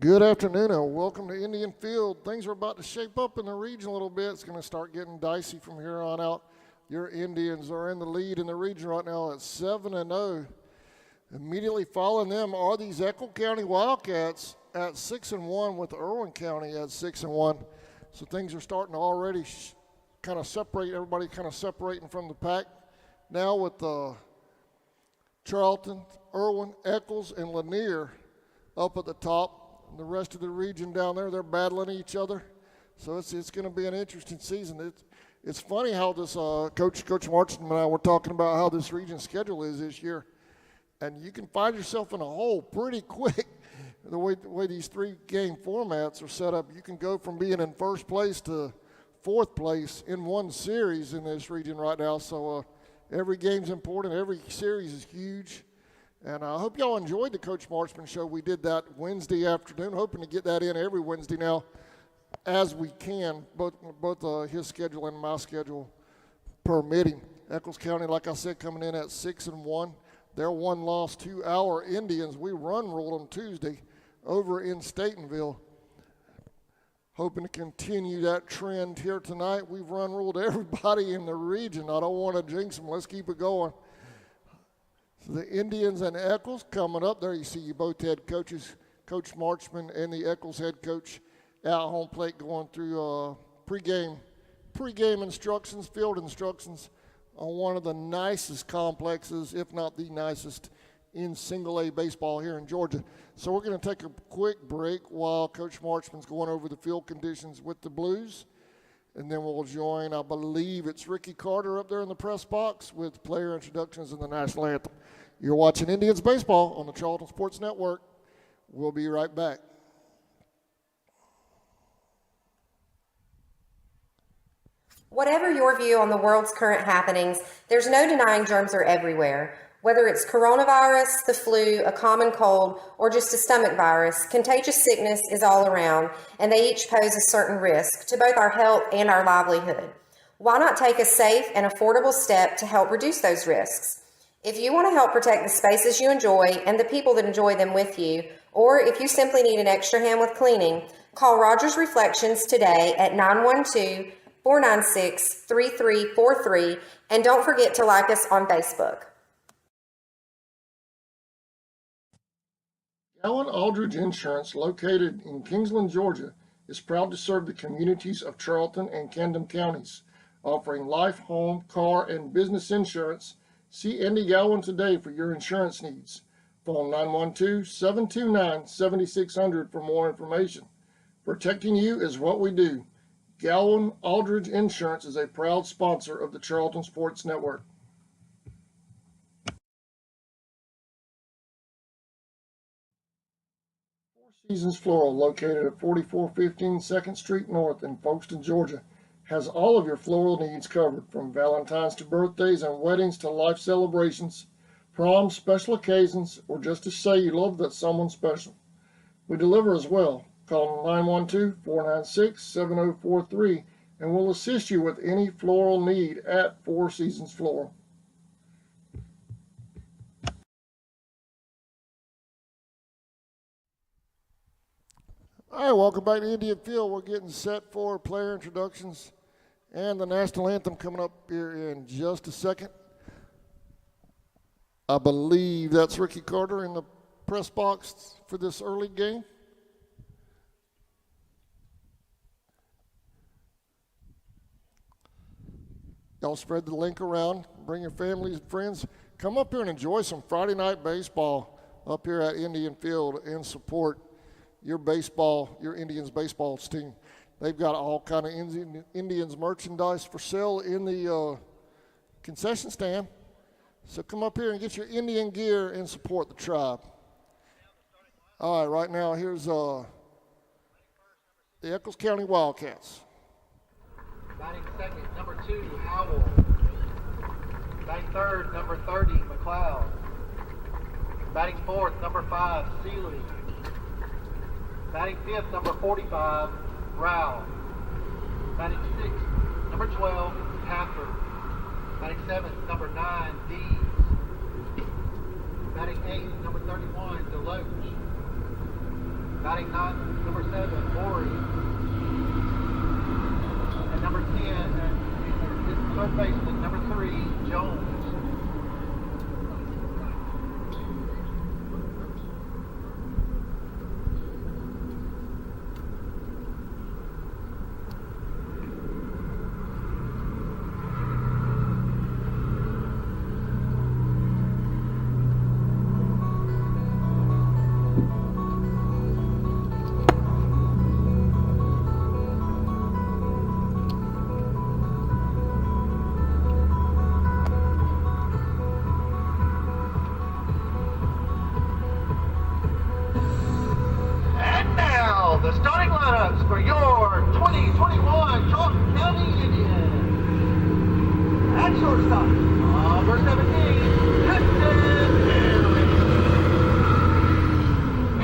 Good afternoon and welcome to Indian Field. Things are about to shape up in the region a little bit. It's going to start getting dicey from here on out. Your Indians are in the lead in the region right now at 7-0. Immediately following them are these Echols County Wildcats at 6-1 with Irwin County at 6-1. So things are starting to already kind of separate, everybody kind of separating from the pack. Now with Charlton, Irwin, Echols, and Lanier up at the top. The rest of the region down there, they're battling each other. So it's going to be an interesting season. It's funny how this Coach Martin and I were talking about how this region schedule is this year. And you can find yourself in a hole pretty quick the way these 3-game formats are set up. You can go from being in first place to fourth place in one series in this region right now. So every game's important. Every series is huge. And I hope y'all enjoyed the Coach Marchman show. We did that Wednesday afternoon, hoping to get that in every Wednesday now as we can, both his schedule and my schedule permitting. Echols County, like I said, coming in at 6-1. Their one loss to our Indians. We ruled them Tuesday over in Statenville. Hoping to continue that trend here tonight. We've ruled everybody in the region. I don't want to jinx them. Let's keep it going. The Indians and Echols coming up. There you see you both head coaches, Coach Marchman and the Echols head coach at home plate going through pregame instructions, field instructions on one of the nicest complexes, if not the nicest, in single-A baseball here in Georgia. So we're going to take a quick break while Coach Marchman's going over the field conditions with the Blues. And then we'll join, I believe it's Ricky Carter up there in the press box with player introductions and the national anthem. You're watching Indians Baseball on the Charlton Sports Network. We'll be right back. Whatever your view on the world's current happenings, there's no denying germs are everywhere. Whether it's coronavirus, the flu, a common cold, or just a stomach virus, contagious sickness is all around, and they each pose a certain risk to both our health and our livelihood. Why not take a safe and affordable step to help reduce those risks? If you want to help protect the spaces you enjoy and the people that enjoy them with you, or if you simply need an extra hand with cleaning, call Rogers Reflections today at 912-496-3343, and don't forget to like us on Facebook. Allen Aldridge Insurance, located in Kingsland, Georgia, is proud to serve the communities of Charlton and Camden counties, offering life, home, car, and business insurance. See Andy Gowan today for your insurance needs. Phone 912-729-7600 for more information. Protecting you is what we do. Gowan Aldridge Insurance is a proud sponsor of the Charlton Sports Network. Four Seasons Floral, located at 4415 2nd Street North in Folkestone, Georgia, has all of your floral needs covered, from Valentine's to birthdays and weddings to life celebrations, proms, special occasions, or just to say you love that someone special. We deliver as well. Call 912-496-7043 and we'll assist you with any floral need at Four Seasons Floral. All right, welcome back to Indian Field. We're getting set for player introductions and the national anthem coming up here in just a second. I believe that's Ricky Carter in the press box for this early game. Y'all spread the link around. Bring your families and friends. Come up here and enjoy some Friday night baseball up here at Indian Field and support your Indians baseball team. They've got all kind of Indians merchandise for sale in the concession stand. So come up here and get your Indian gear and support the tribe. All right, right now here's the Echols County Wildcats. Batting second, number 2, Howell. Batting third, number 30, McLeod. Batting fourth, number 5, Seeley. Batting fifth, number 45, Rao. Batting sixth, number 12, Pafford. Batting seventh, number 9, Dees. Batting eighth, number 31, Deloach. Batting ninth, number 7, Maury. And number 10, third baseman, number 3, Jones. The starting lineups for your 2021 Charleston County Indians. At shortstop, number 17, Tristan Herring.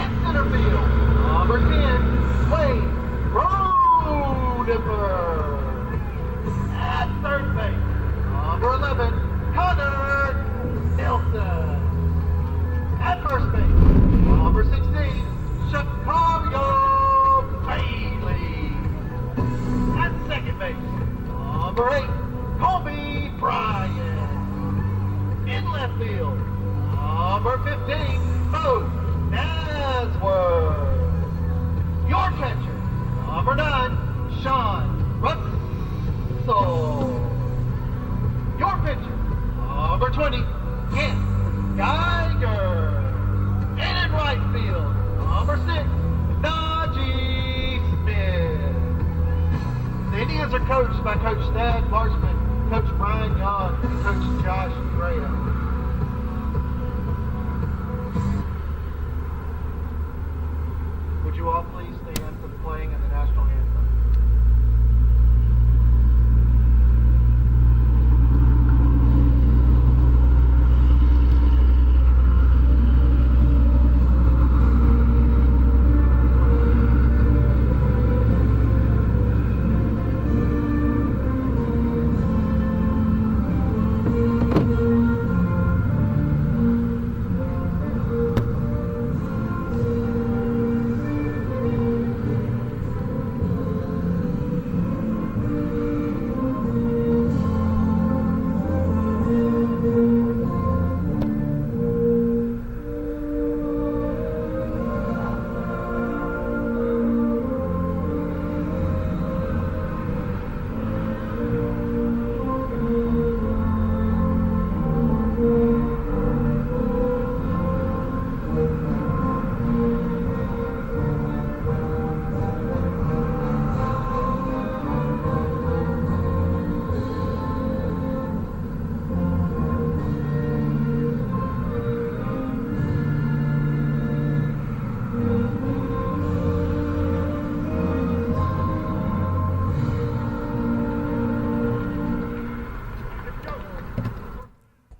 In center field, number 10, Wade Rodipper. At third base, number 11, Conor Nelson. At first base, number 16, Chicago Bailey. At second base, number 8, Colby Bryant. In left field, number 15, Bo Nasworth. Your catcher, number 9, Sean Russell. Your pitcher, number 20, Kent Geiger. And in right field, number 6, Najee Smith. The Indians are coached by Coach Thad Larsman, Coach Brian Young, and Coach Josh Graham. Would you all please stand for the playing of the national anthem?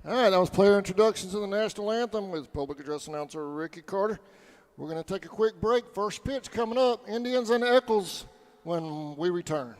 All right, that was player introductions of the national anthem with public address announcer Ricky Carter. We're going to take a quick break. First pitch coming up, Indians and Echols, when we return.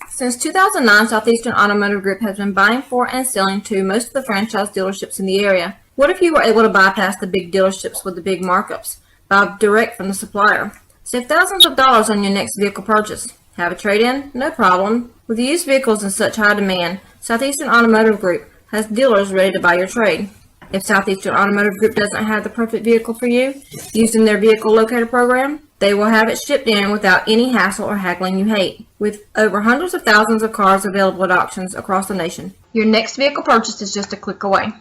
Since 2009, Southeastern Automotive Group has been buying for and selling to most of the franchise dealerships in the area. What if you were able to bypass the big dealerships with the big markups? Buy direct from the supplier. Save thousands of dollars on your next vehicle purchase. Have a trade-in? No problem. With used vehicles in such high demand, Southeastern Automotive Group has dealers ready to buy your trade. If Southeastern Automotive Group doesn't have the perfect vehicle for you, using their vehicle locator program, they will have it shipped in without any hassle or haggling you hate. With over hundreds of thousands of cars available at auctions across the nation, your next vehicle purchase is just a click away.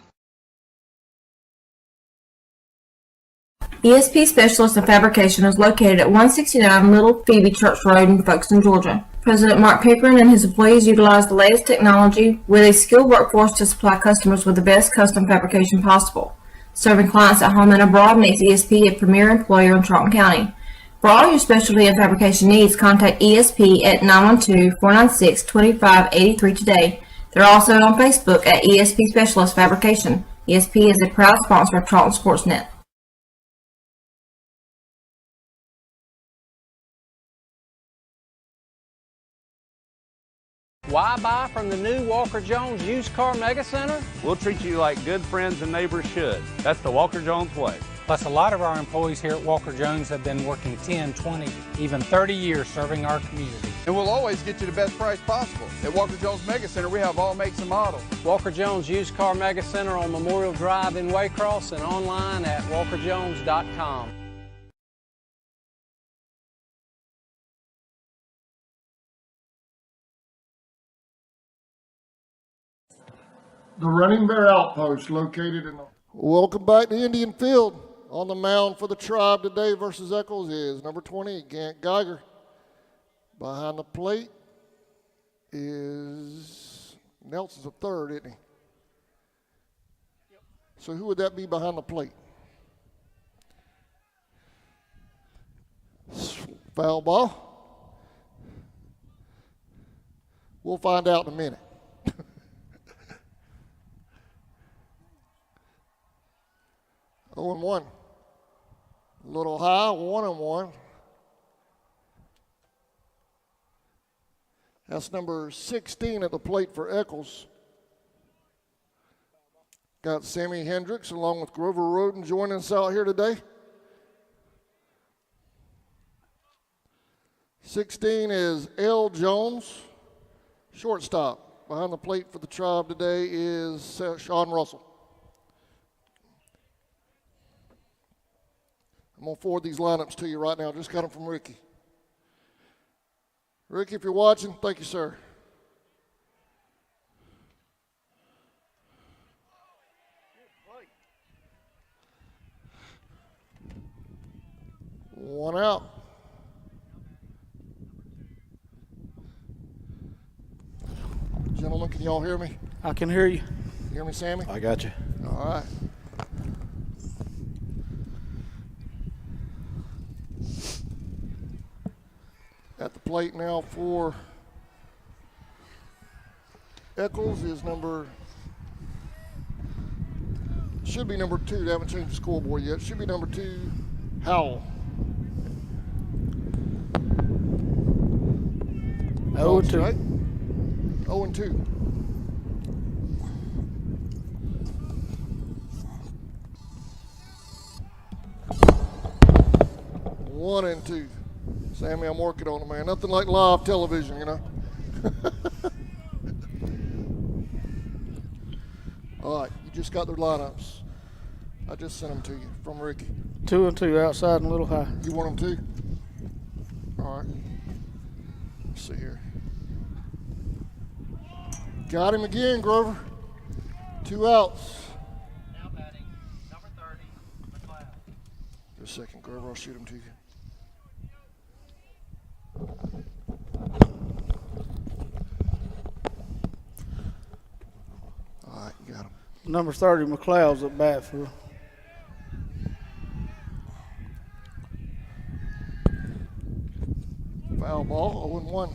Esp Specialist and Fabrication is located at 169 Little Phoebe Church Road in Folkestone, Georgia. President Mark Pickering and his employees utilize the latest technology with a skilled workforce to supply customers with the best custom fabrication possible. Serving clients at home and abroad makes ESP a premier employer in Charlton County. For all your specialty and fabrication needs, contact ESP at 912-496-2583 today. They're also on Facebook at Esp Specialist Fabrication. ESP is a proud sponsor of Charlton Sportsnet. Why buy from the new Walker Jones Used Car Mega Center? We'll treat you like good friends and neighbors should. That's the Walker Jones way. Plus, a lot of our employees here at Walker Jones have been working 10, 20, even 30 years serving our community. And we'll always get you the best price possible. At Walker Jones Mega Center, we have all makes and models. Walker Jones Used Car Mega Center on Memorial Drive in Waycross and online at walkerjones.com. The Running Bear Outpost located in the... Welcome back to Indian Field. On the mound for the Tribe today versus Echols is number 20, Gant Geiger. Behind the plate is Nelson's a third, isn't he? Yep. So who would that be behind the plate? Foul ball. We'll find out in a minute. Oh and 1. A little high, 1-1. That's number 16 at the plate for Echols. Got Sammy Hendricks along with Grover Roden joining us out here today. 16 is L. Jones, shortstop. Behind the plate for the Tribe today is Sean Russell. I'm going to forward these lineups to you right now. Just got them from Ricky. Ricky, if you're watching, thank you, sir. One out. Gentlemen, can y'all hear me? I can hear you. You hear me, Sammy? I got you. All right. At the plate now for Echols is should be number 2. They haven't changed the scoreboard yet. Should be number 2, Howell. 0-2. Right? 0-2. One and 2. Sammy, I'm working on it, man. Nothing like live television, you know. All right, you just got their lineups. I just sent them to you from Ricky. 2-2 outside and a little high. You want them too? All right. Let's see here. Got him again, Grover. 2 outs. Now batting, number 30, McLeod. Just a second, Grover. I'll shoot him to you. All right, you got him. Number 30, McLeod's at bat for. Foul ball, 0-1.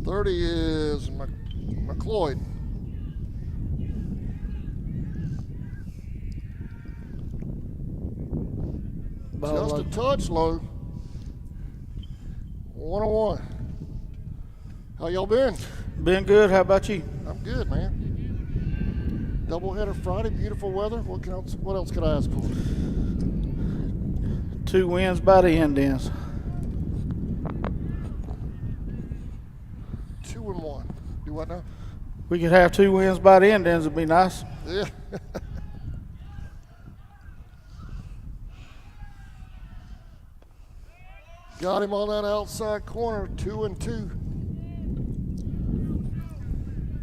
.30 is McLeod. Just a touch low. 1-1. How y'all been? Been good. How about you? I'm good, man. Doubleheader Friday, beautiful weather. What else could I ask for? 2 wins by the Indians. 2-1. Do what now? We could have 2 wins by the Indians. It'd be nice. Yeah. Got him on that outside corner, 2-2.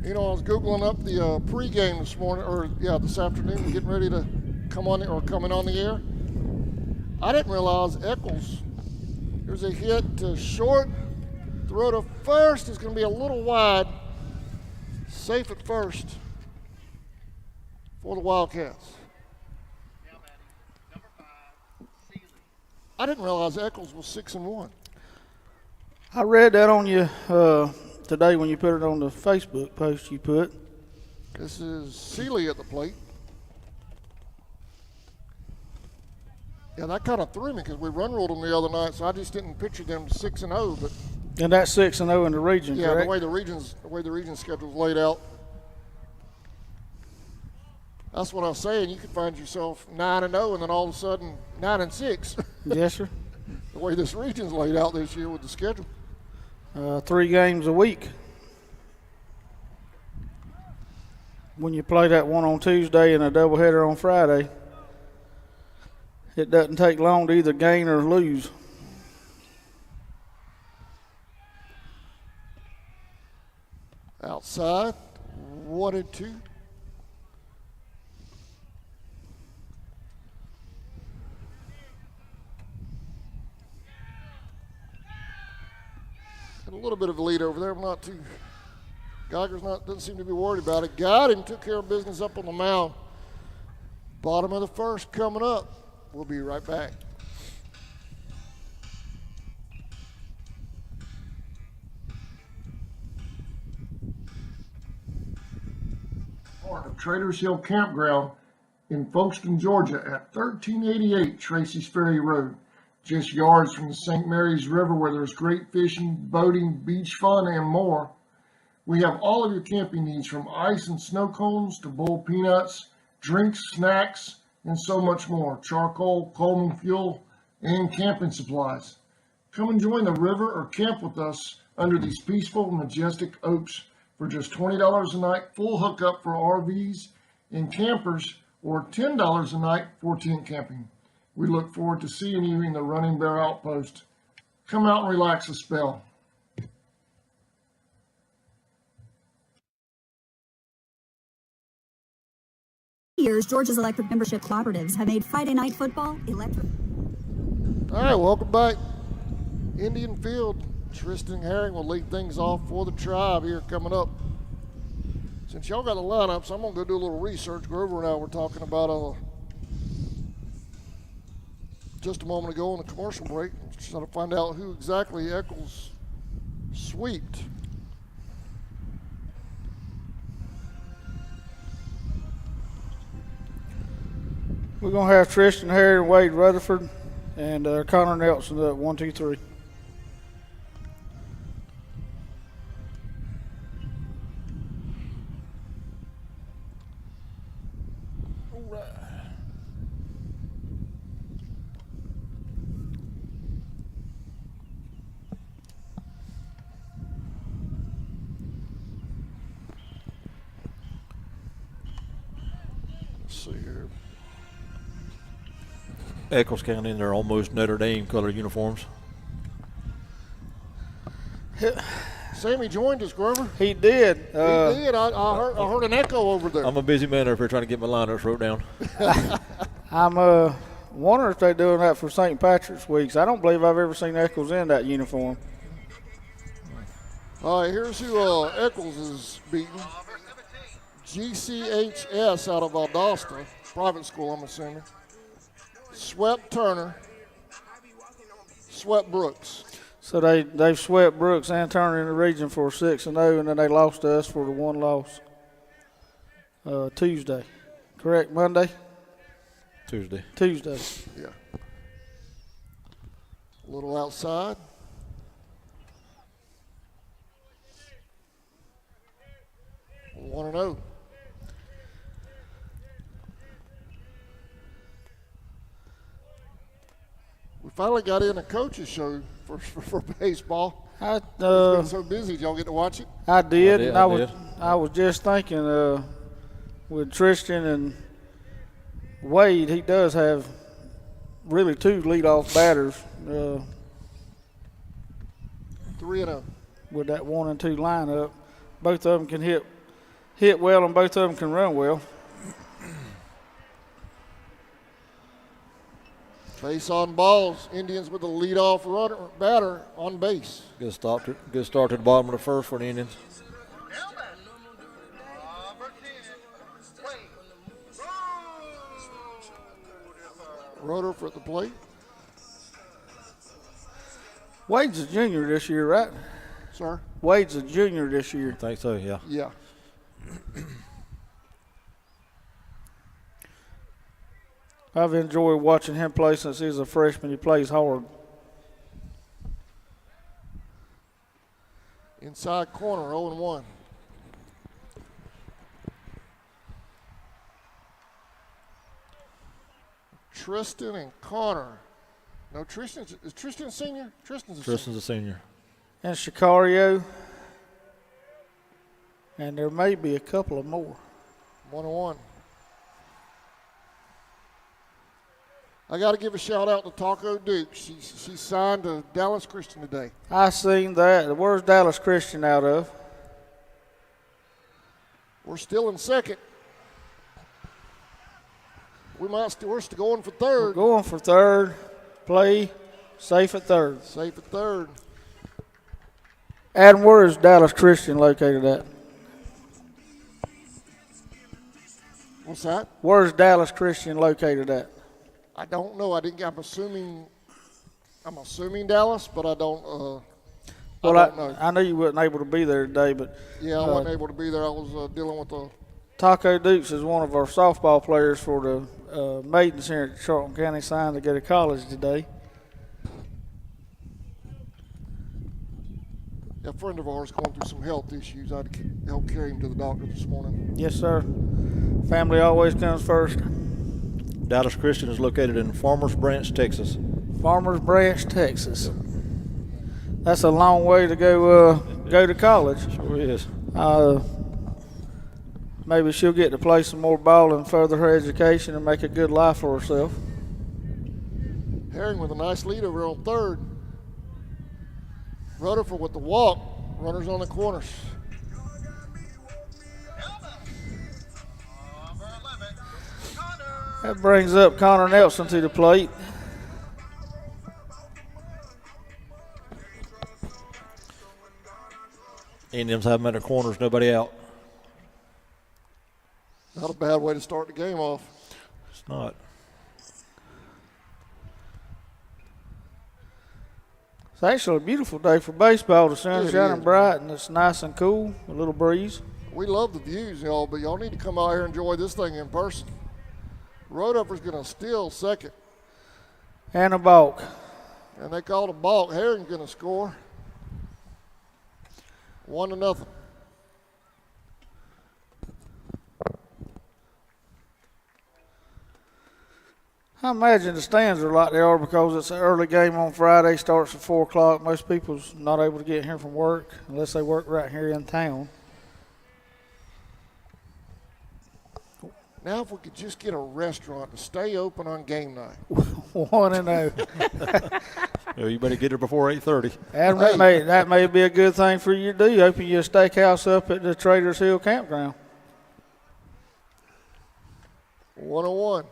You know, I was Googling up the pregame this morning, this afternoon, getting ready to coming on the air. I didn't realize Echols, there's a hit to short, throw to first is going to be a little wide, safe at first for the Wildcats. I didn't realize Echols was 6-1. I read that on you today when you put it on the Facebook post you put. This is Seeley at the plate. Yeah, that kind of threw me because we run ruled them the other night, so I just didn't picture them 6-0. But And that's 6-0 in the region, yeah, correct? the way the region schedule's laid out. That's what I was saying. You could find yourself 9-0, and then all of a sudden 9-6. Yes, sir. The way this region's laid out this year with the schedule. 3 games a week. When you play that one on Tuesday and a doubleheader on Friday, it doesn't take long to either gain or lose. Outside, 1-2. Got a little bit of a lead over there, but not too. Geiger's doesn't seem to be worried about it. Got him, took care of business up on the mound. Bottom of the first coming up. We'll be right back. Part of Traders Hill Campground in Folkestone, Georgia at 1388 Tracy's Ferry Road. Just yards from the St. Mary's River where there's great fishing, boating, beach fun, and more. We have all of your camping needs from ice and snow cones to boiled peanuts, drinks, snacks, and so much more. Charcoal, Coleman fuel, and camping supplies. Come and join the river or camp with us under these peaceful, majestic oaks for just $20 a night, full hookup for RVs and campers, or $10 a night for tent camping. We look forward to seeing you in the Running Bear Outpost. Come out and relax a spell. Years, Georgia's electric membership cooperatives have made Friday night football electric. All right, welcome back. Indian Field. Tristan Herring will lead things off for the Tribe here coming up. Since y'all got the lineups, I'm going to go do a little research. Grover and I were talking about just a moment ago on the commercial break, trying to find out who exactly Echols sweeped. We're going to have Tristan Herring, Wade Rutherford, and Conor Nelson at 1, 2, 3. Let's see here. Echols County in their almost Notre Dame color uniforms. Sammy joined us, Grover. He did. He did. I heard an echo over there. I'm a busy man up here trying to get my lineups wrote down. I'm wondering if they're doing that for St. Patrick's Weeks. I don't believe I've ever seen Echols in that uniform. All right, here's who Echols is beating. GCHS out of Valdosta, private school, I'm assuming. Swept Turner, swept Brooks. So they've swept Brooks and Turner in the region for 6-0, and then they lost to us for the one loss Tuesday. Correct? Monday? Tuesday. Yeah. A little outside. One and 0. We finally got in a coach's show for baseball. It's been so busy. Did y'all get to watch it? I did. I did. I was just thinking with Tristan and Wade, he does have really 2 leadoff batters 3-0. with that 1 and 2 lineup. Both of them can hit well, and both of them can run well. Base on balls. Indians with a leadoff batter on base. Good start to the bottom of the first for the Indians. Rotor at the plate. Wade's a junior this year, right? Sir? Wade's a junior this year. I think so, yeah. Yeah. I've enjoyed watching him play since he was a freshman. He plays hard. Inside corner, 0-1. Tristan and Conor. No, is Tristan a senior? Tristan's a senior. And Sicario. And there may be a couple of more. 1-1. I got to give a shout out to Taco Duke. She signed to Dallas Christian today. I seen that. Where's Dallas Christian out of? We're still in second. We're still going for third. We're going for third. Play safe at third. Safe at third. Adam, where is Dallas Christian located at? What's that? Where's Dallas Christian located at? I don't know. I'm assuming Dallas, but I don't. I don't know. I know you wasn't able to be there today, but yeah, I wasn't able to be there. I was dealing with the. Taco Dukes is one of our softball players for the maidens here at Charlton County, signed to go to college today. A friend of ours going through some health issues. I had to help carry him to the doctor this morning. Yes, sir. Family always comes first. Dallas Christian is located in Farmers Branch, Texas. Farmers Branch, Texas. That's a long way to go to college. Sure is. Maybe she'll get to play some more ball and further her education and make a good life for herself. Herring with a nice lead over on third. Rutherford with the walk. Runners on the corners. That brings up Conor Nelson to the plate. Indians have them at their corners, nobody out. Not a bad way to start the game off. It's not. It's actually a beautiful day for baseball. The sun's shining bright and it's nice and cool, a little breeze. We love the views, y'all, but y'all need to come out here and enjoy this thing in person. Rutherford's going to steal second. And a balk. And they called a balk. Herring's going to score. 1-0. I imagine the stands are like they are because it's an early game on Friday, starts at 4 o'clock. Most people's not able to get here from work unless they work right here in town. Now if we could just get a restaurant to stay open on game night. 1-0. Well, you better get here before 8:30. Adam, that may be a good thing for you to do. Open you a steakhouse up at the Traders Hill Campground. 1-1.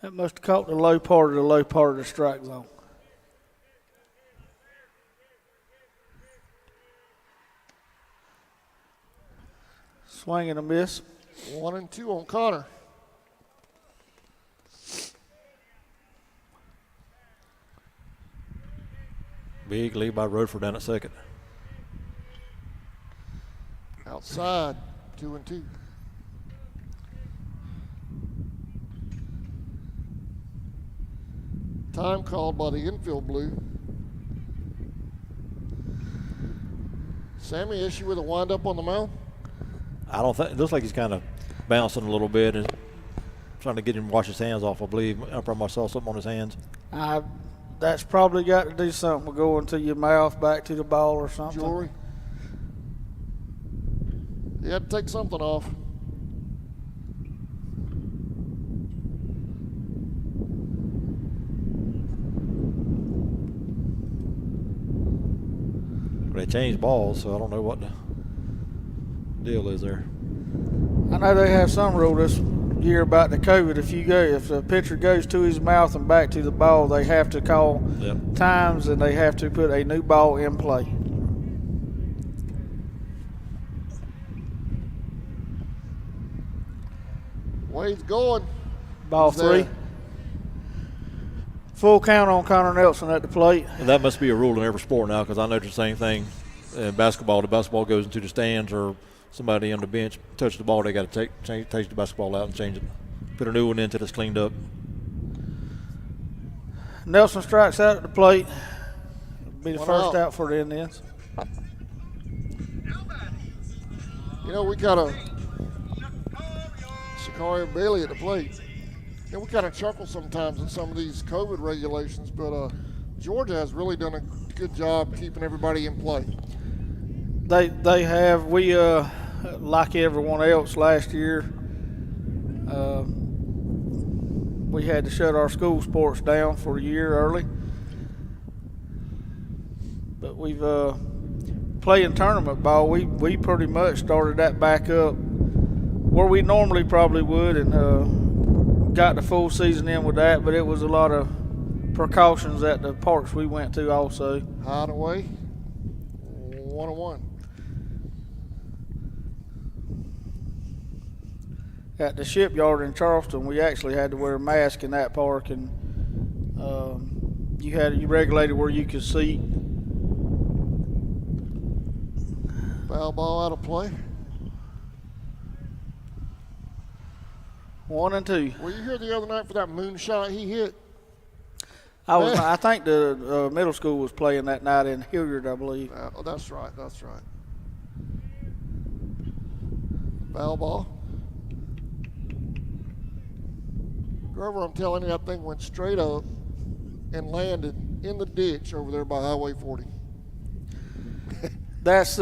That must have caught the low part of the strike zone. Swing and a miss. 1-2 on Conor. Big lead by Rutherford down at second. Outside, 2-2. Time called by the infield blue. Sammy, issue with a windup on the mound? I don't think, it looks like he's kind of bouncing a little bit and trying to get him to wash his hands off, I believe. I probably saw something on his hands. That's probably got to do something with going to your mouth, back to the ball or something. Jewelry. You had to take something off. They changed balls, so I don't know what the deal is there. I know they have some rule this year about the COVID. If the pitcher goes to his mouth and back to the ball, they have to call times and they have to put a new ball in play. Wade's going. Ball three. Full count on Conor Nelson at the plate. And that must be a rule in every sport now, because I noticed the same thing in basketball. The basketball goes into the stands or somebody on the bench touch the ball, they got to take the basketball out and change it. put a new one in until it's cleaned up. Nelson strikes out at the plate. Be the One first out. out for the Indians. You know, we got a Sicario Bailey at the plate. And we kind of chuckle sometimes at some of these COVID regulations, but Georgia has really done a good job keeping everybody in play. They have. We like everyone else last year. We had to shut our school sports down for a year early, but we've playing tournament ball. We pretty much started that back up where we normally probably would, and got the full season in with that. But it was a lot of precautions at the parks we went to also. High and away, 1-1. At the shipyard in Charleston, we actually had to wear a mask in that park, and you regulated where you could seat. Foul ball out of play. 1-2. Were you here the other night for that moonshot he hit? I think the middle school was playing that night in Hilliard, I believe. Oh, that's right. Foul ball. Grover, I'm telling you, that thing went straight up and landed in the ditch over there by Highway 40. That's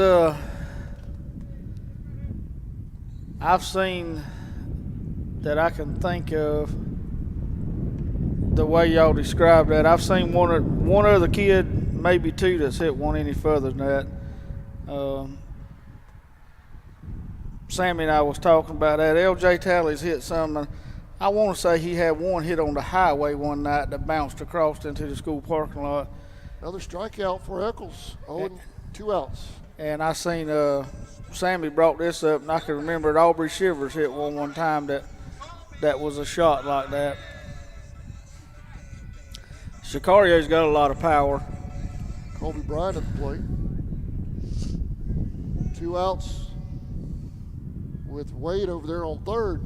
I've seen that I can think of the way y'all described that. I've seen one other kid, maybe two, that's hit one any further than that. Sammy and I was talking about that. LJ Talley's hit some. I want to say he had one hit on the highway one night that bounced across into the school parking lot. Another strikeout for Echols. 2 outs. And I seen Sammy brought this up, and I can remember that Aubrey Shivers hit one time that was a shot like that. Sicario's got a lot of power. Colby Bryant at the plate. 2 outs with Wade over there on third.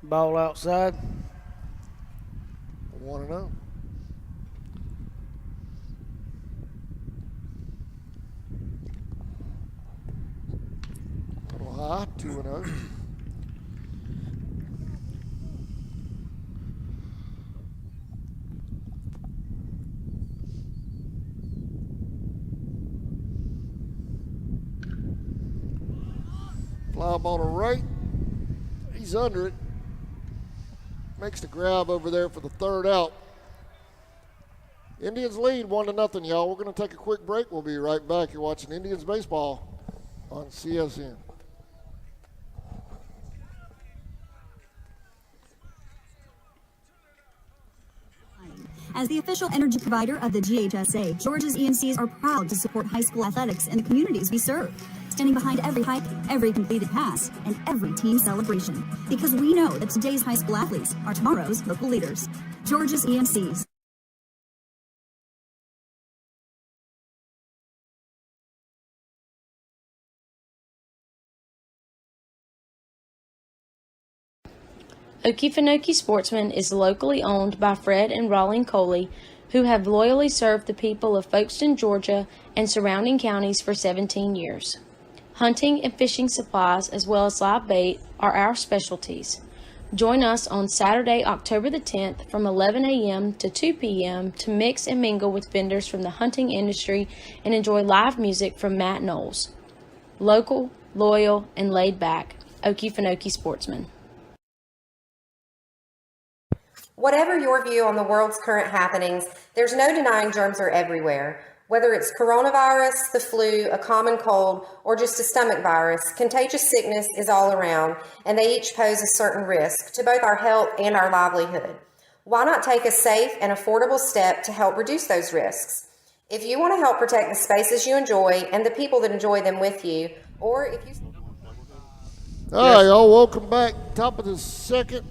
Ball outside. 1-0. A little high, 2-0. Fly ball to right. He's under it. Makes the grab over there for the third out. Indians lead 1-0, y'all. We're going to take a quick break. We'll be right back. You're watching Indians baseball on CSN. As the official energy provider of the GHSA, Georgia's EMCs are proud to support high school athletics in the communities we serve, standing behind every hike, every completed pass, and every team celebration. Because we know that today's high school athletes are tomorrow's local leaders. Georgia's EMCs. Okefenokee Sportsman is locally owned by Fred and Rawling Coley, who have loyally served the people of Folkestone, Georgia, and surrounding counties for 17 years. Hunting and fishing supplies, as well as live bait, are our specialties. Join us on Saturday, October the 10th from 11 a.m. to 2 p.m. to mix and mingle with vendors from the hunting industry and enjoy live music from Matt Knowles. Local, loyal, and laid back, Okefenokee Sportsman. Whatever your view on the world's current happenings, there's no denying germs are everywhere. Whether it's coronavirus, the flu, a common cold, or just a stomach virus, contagious sickness is all around, and they each pose a certain risk to both our health and our livelihood. Why not take a safe and affordable step to help reduce those risks? If you want to help protect the spaces you enjoy and the people that enjoy them with you, or if you... All right, y'all, welcome back. Top of the second.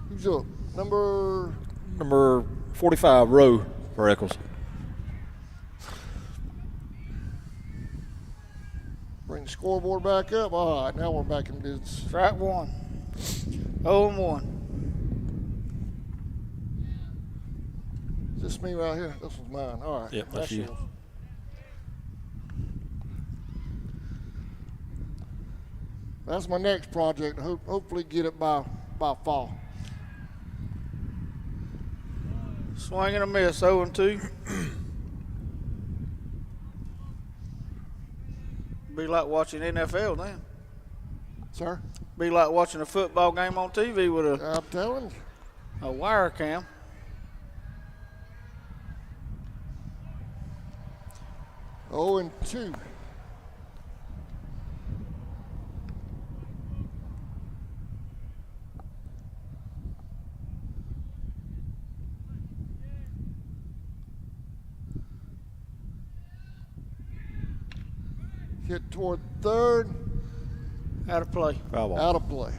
Who's up? Number 45, Rowe for Echols. Bring the scoreboard back up. All right, now we're back in business. Strike one. 0-1. Is this me right here? This one's mine. All right. Yep, that's you. yours. That's my next project. Hopefully get it by fall. Swing and a miss, 0-2. Be like watching NFL then. Sir? Be like watching a football game on TV with I'm telling you. a wire cam. Oh, and 2. Hit toward third. Out of play. Foul ball. Out of play.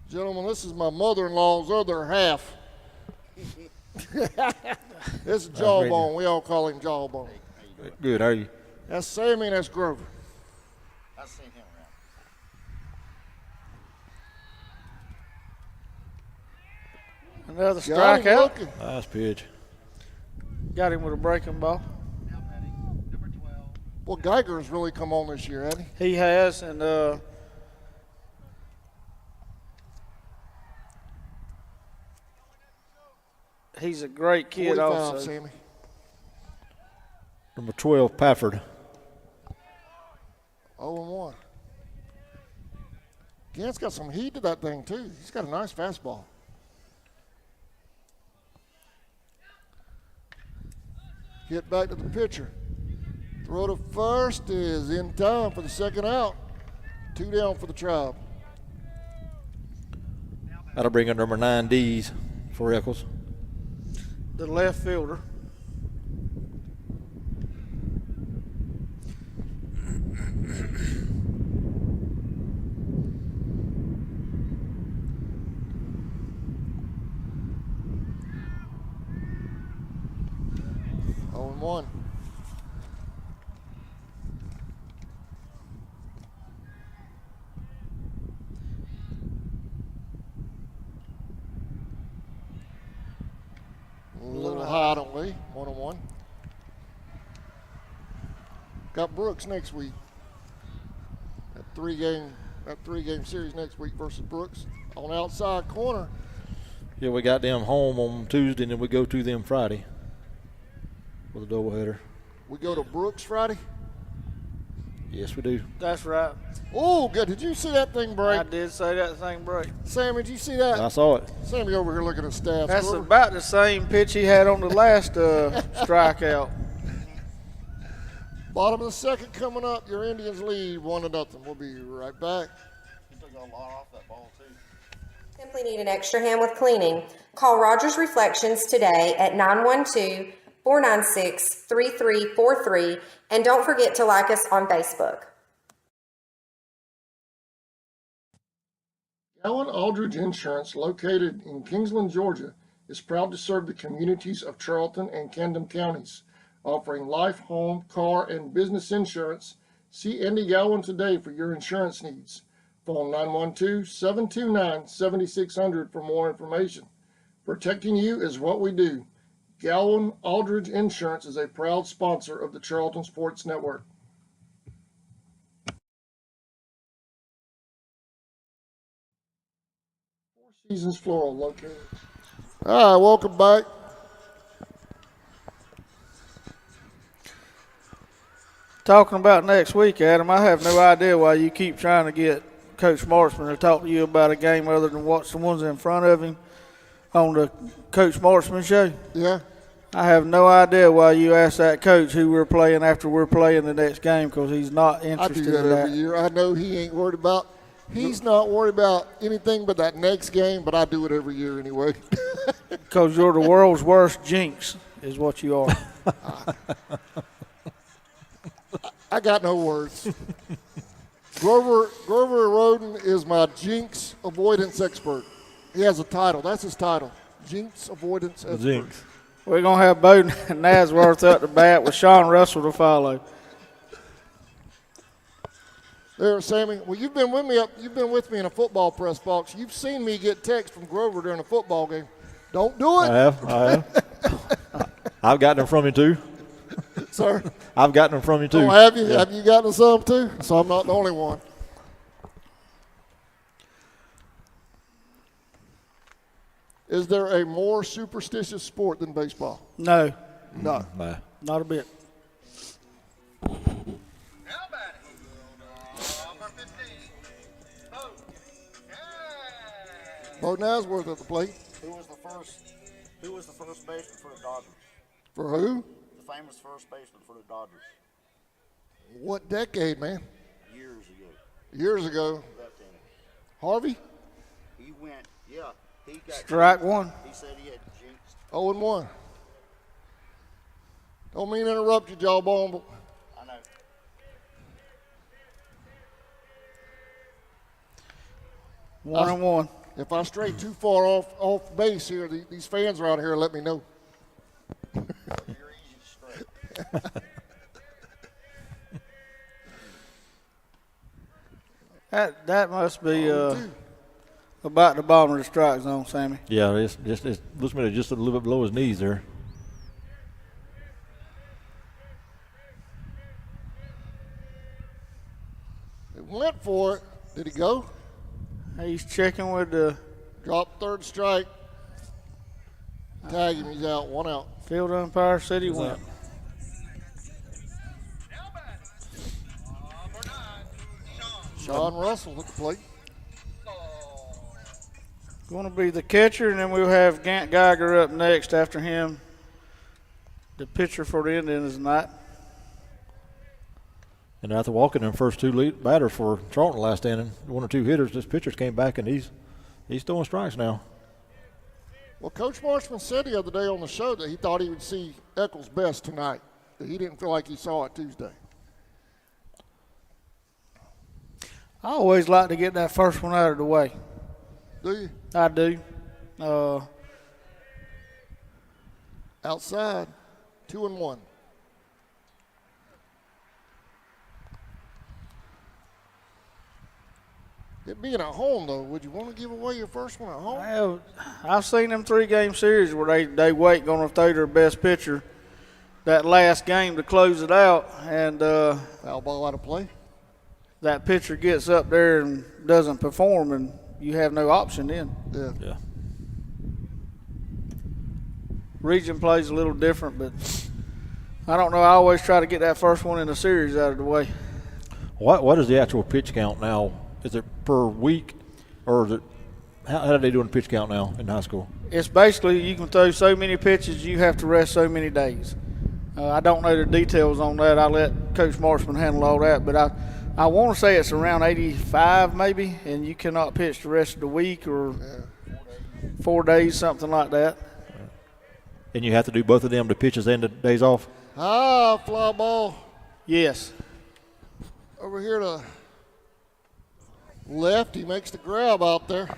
Gentlemen, this is my mother-in-law's other half. This is Jawbone. We all call him Jawbone. Good, how are you? That's Sammy and that's Grover. I've seen him around. Another Got him strikeout. looking. Nice pitch. Got him with a breaking ball. Well, Geiger's really come on this year, hasn't he? He has, and he's a great kid 45, also. Sammy. Number 12, Pafford. 0-1. Gant's got some heat to that thing, too. He's got a nice fastball. Hit back to the pitcher. Throw to first is in time for the second out. 2 down for the Tribe. That'll bring in number 9, D's for Echols. The left fielder. One. A little high, don't we? 1-1. Got Brooks next week. That three-game series next week versus Brooks on outside corner. Yeah, we got them home on Tuesday, and then we go to them Friday with a doubleheader. We go to Brooks Friday? Yes, we do. That's right. Oh, good. Did you see that thing break? I did say that thing break. Sam, did you see that? I saw it. Sammy over here looking at stats. That's about the same pitch he had on the last strikeout. Bottom of the second coming up. Your Indians lead 1-0. We'll be right back. You took a lot off that ball, too. Simply need an extra hand with cleaning. Call Rogers Reflections today at 912-496-3343, and don't forget to like us on Facebook. Allen Aldridge Insurance, located in Kingsland, Georgia, is proud to serve the communities of Charlton and Camden counties, offering life, home, car, and business insurance. See Andy Gowan today for your insurance needs. Phone 912-729-7600 for more information. Protecting you is what we do. Gowan Aldridge Insurance is a proud sponsor of the Charlton Sports Network. Four Seasons Floral located. All right, welcome back. Talking about next week, Adam, I have no idea why you keep trying to get Coach Marshman to talk to you about a game other than watch the ones in front of him on the Coach Marshman show. Yeah. I have no idea why you ask that coach who we're playing after we're playing the next game, because he's not interested I do that in that. every year. I know he ain't worried about. He's not worried about anything but that next game, but I do it every year anyway. Because you're the world's worst jinx, is what you are. I got no words. Grover Roden is my jinx avoidance expert. He has a title. That's his title. Jinx Avoidance Expert. Jinx. We're going to have Bo Nasworth up to bat with Sean Russell to follow. There, Sammy. Well, you've been with me in a football press box. You've seen me get text from Grover during a football game. Don't do it. I have. I've gotten them from you too. Sir? I've gotten them from you too. Oh, have you? Yeah. Have you gotten some too? So I'm not the only one. Is there a more superstitious sport than baseball? No. No. Nah. Not a bit. Bo Nasworth at the plate. Who was the first baseman for the Dodgers? For who? The famous first baseman for the Dodgers. What decade, man? Years ago. Years ago. Harvey? He went, yeah. He got Strike jinxed. one. He said he had jinxed. 0-1. Don't mean to interrupt you, Jawbone, but I know. One and one. if I stray too far off base here, these fans around here let me know. You're easy to stray. That must be about the bottom of the strike zone, Sammy. Yeah, it looks like just a little bit below his knees there. It went for it. Did he go? He's checking with the Drop third strike. Tag him. He's out. 1 out. field umpire, said he went. Sean Russell at the plate. Going to be the catcher, and then we'll have Gant Geiger up next after him. The pitcher for the Indians tonight. And after walking them first two lead batters for Charlton last inning, 1 or 2 hitters, this pitcher's came back and he's throwing strikes now. Well, Coach Marshman said the other day on the show that he thought he would see Echols best tonight. That he didn't feel like he saw it Tuesday. I always like to get that first one out of the way. Do you? I do. Outside, 2-1. It being at home, though, would you want to give away your first one at home? Well, I've seen them 3-game series where they wait going to throw their best pitcher that last game to close it out, and foul ball out of play. That pitcher gets up there and doesn't perform, and you have no option then. Yeah. Region plays a little different, but I don't know. I always try to get that first one in the series out of the way. What is the actual pitch count now? Is it per week, or is it how do they do in pitch count now in high school? It's basically you can throw so many pitches, you have to rest so many days. I don't know the details on that. I'll let Coach Marshman handle all that, but I want to say it's around 85 maybe, and you cannot pitch the rest of the week or 4 days, something like that. And you have to do both of them, the pitches and the days off? Ah, fly ball. Yes. Over here to left, he makes the grab out there.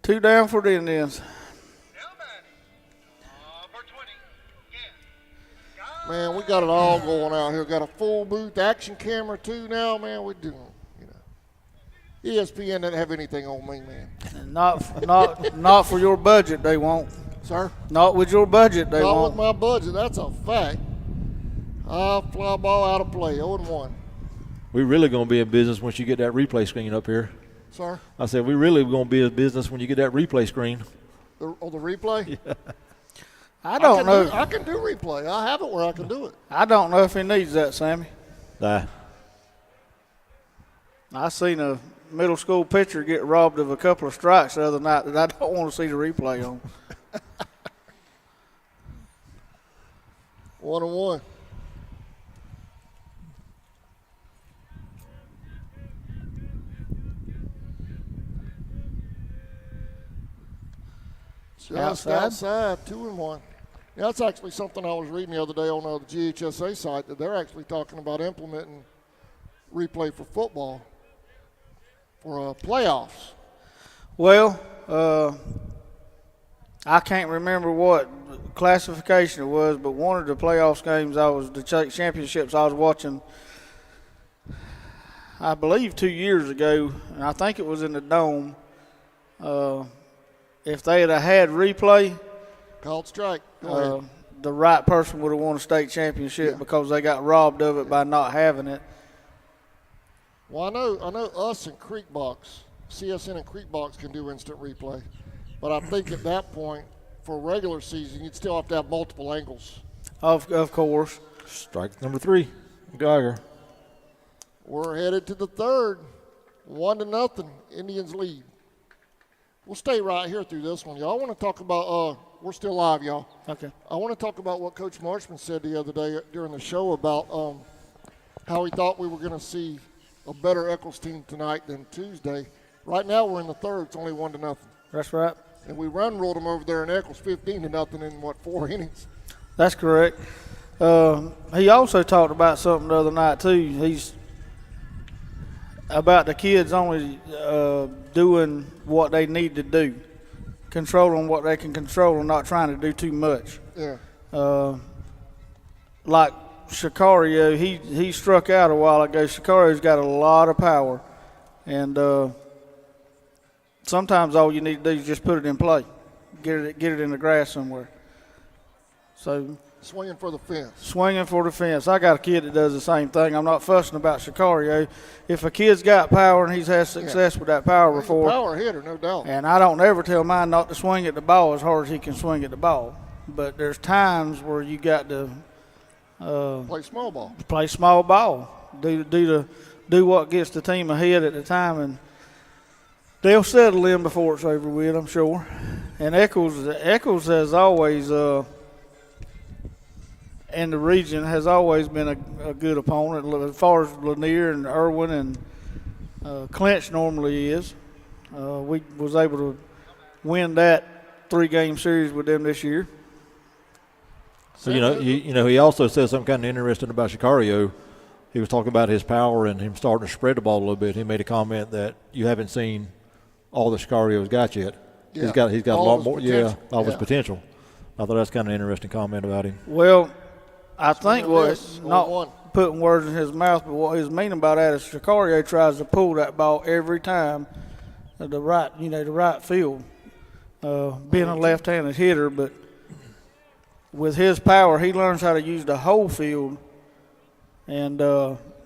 2 down for the Indians. Man, we got it all going out here. Got a full booth action camera too now, man. We do, ESPN doesn't have anything on me, man. Not for your budget, they won't. Sir? Not with your budget, they Not won't. with my budget. That's a fact. Fly ball out of play, 0-1. We really going to be in business once you get that replay screen up here. Sir? I said we really going to be in business when you get that replay screen. The replay? Yeah. I don't know. I can do replay. I have it where I can do it. I don't know if he needs that, Sammy. Nah. I seen a middle school pitcher get robbed of a couple of strikes the other night that I don't want to see the replay on. 1-1. Just outside, 2-1. Yeah, that's actually something I was reading the other day on the GHSA site, that they're actually talking about implementing replay for football for playoffs. Well, I can't remember what classification it was, but one of the playoffs games the championships I was watching, I believe 2 years ago, and I think it was in the Dome. If they had replay, called strike. The right person would have won a state championship because they got robbed of it by not having it. Well, I know us and Creek Box, CSN and Creek Box can do instant replay, but I think at that point, for a regular season, you'd still have to have multiple angles. Of course. Strike number 3, Geiger. We're headed to the third, 1-0. Indians lead. We'll stay right here through this one, y'all. I want to talk about. We're still live, y'all. Okay. I want to talk about what Coach Marshman said the other day during the show about how he thought we were going to see a better Echols team tonight than Tuesday. Right now we're in the third. It's only 1-0. That's right. And we run-rolled them over there in Echols 15-0 in, 4 innings? That's correct. He also talked about something the other night, too. He's about the kids only doing what they need to do, controlling what they can control and not trying to do too much. Yeah. Like Shikario, he struck out a while ago. Shikario's got a lot of power, and sometimes all you need to do is just put it in play, get it in the grass somewhere. So swinging for the fence. Swinging for the fence. I got a kid that does the same thing. I'm not fussing about Shikario. If a kid's got power and he's had success with that power before. He's a power hitter, no doubt. And I don't ever tell mine not to swing at the ball as hard as he can swing at the ball. But there's times where you got to play small ball. Play small ball. Do what gets the team ahead at the time, and they'll settle in before it's over with, I'm sure. And Echols has always in the region has always been a good opponent as far as Lanier and Irwin and Clinch normally is. We was able to win that 3-game series with them this year. So he also said something kind of interesting about Shikario. He was talking about his power and him starting to spread the ball a little bit. He made a comment that you haven't seen all the Shikario's got yet. Yeah. He's got a lot more. Potential. All his potential. I thought that's kind of an interesting comment about him. Well, I think not putting words in his mouth, but what he's meaning by that is Shikario tries to pull that ball every time to the right field, being a left-handed hitter. But with his power, he learns how to use the whole field, and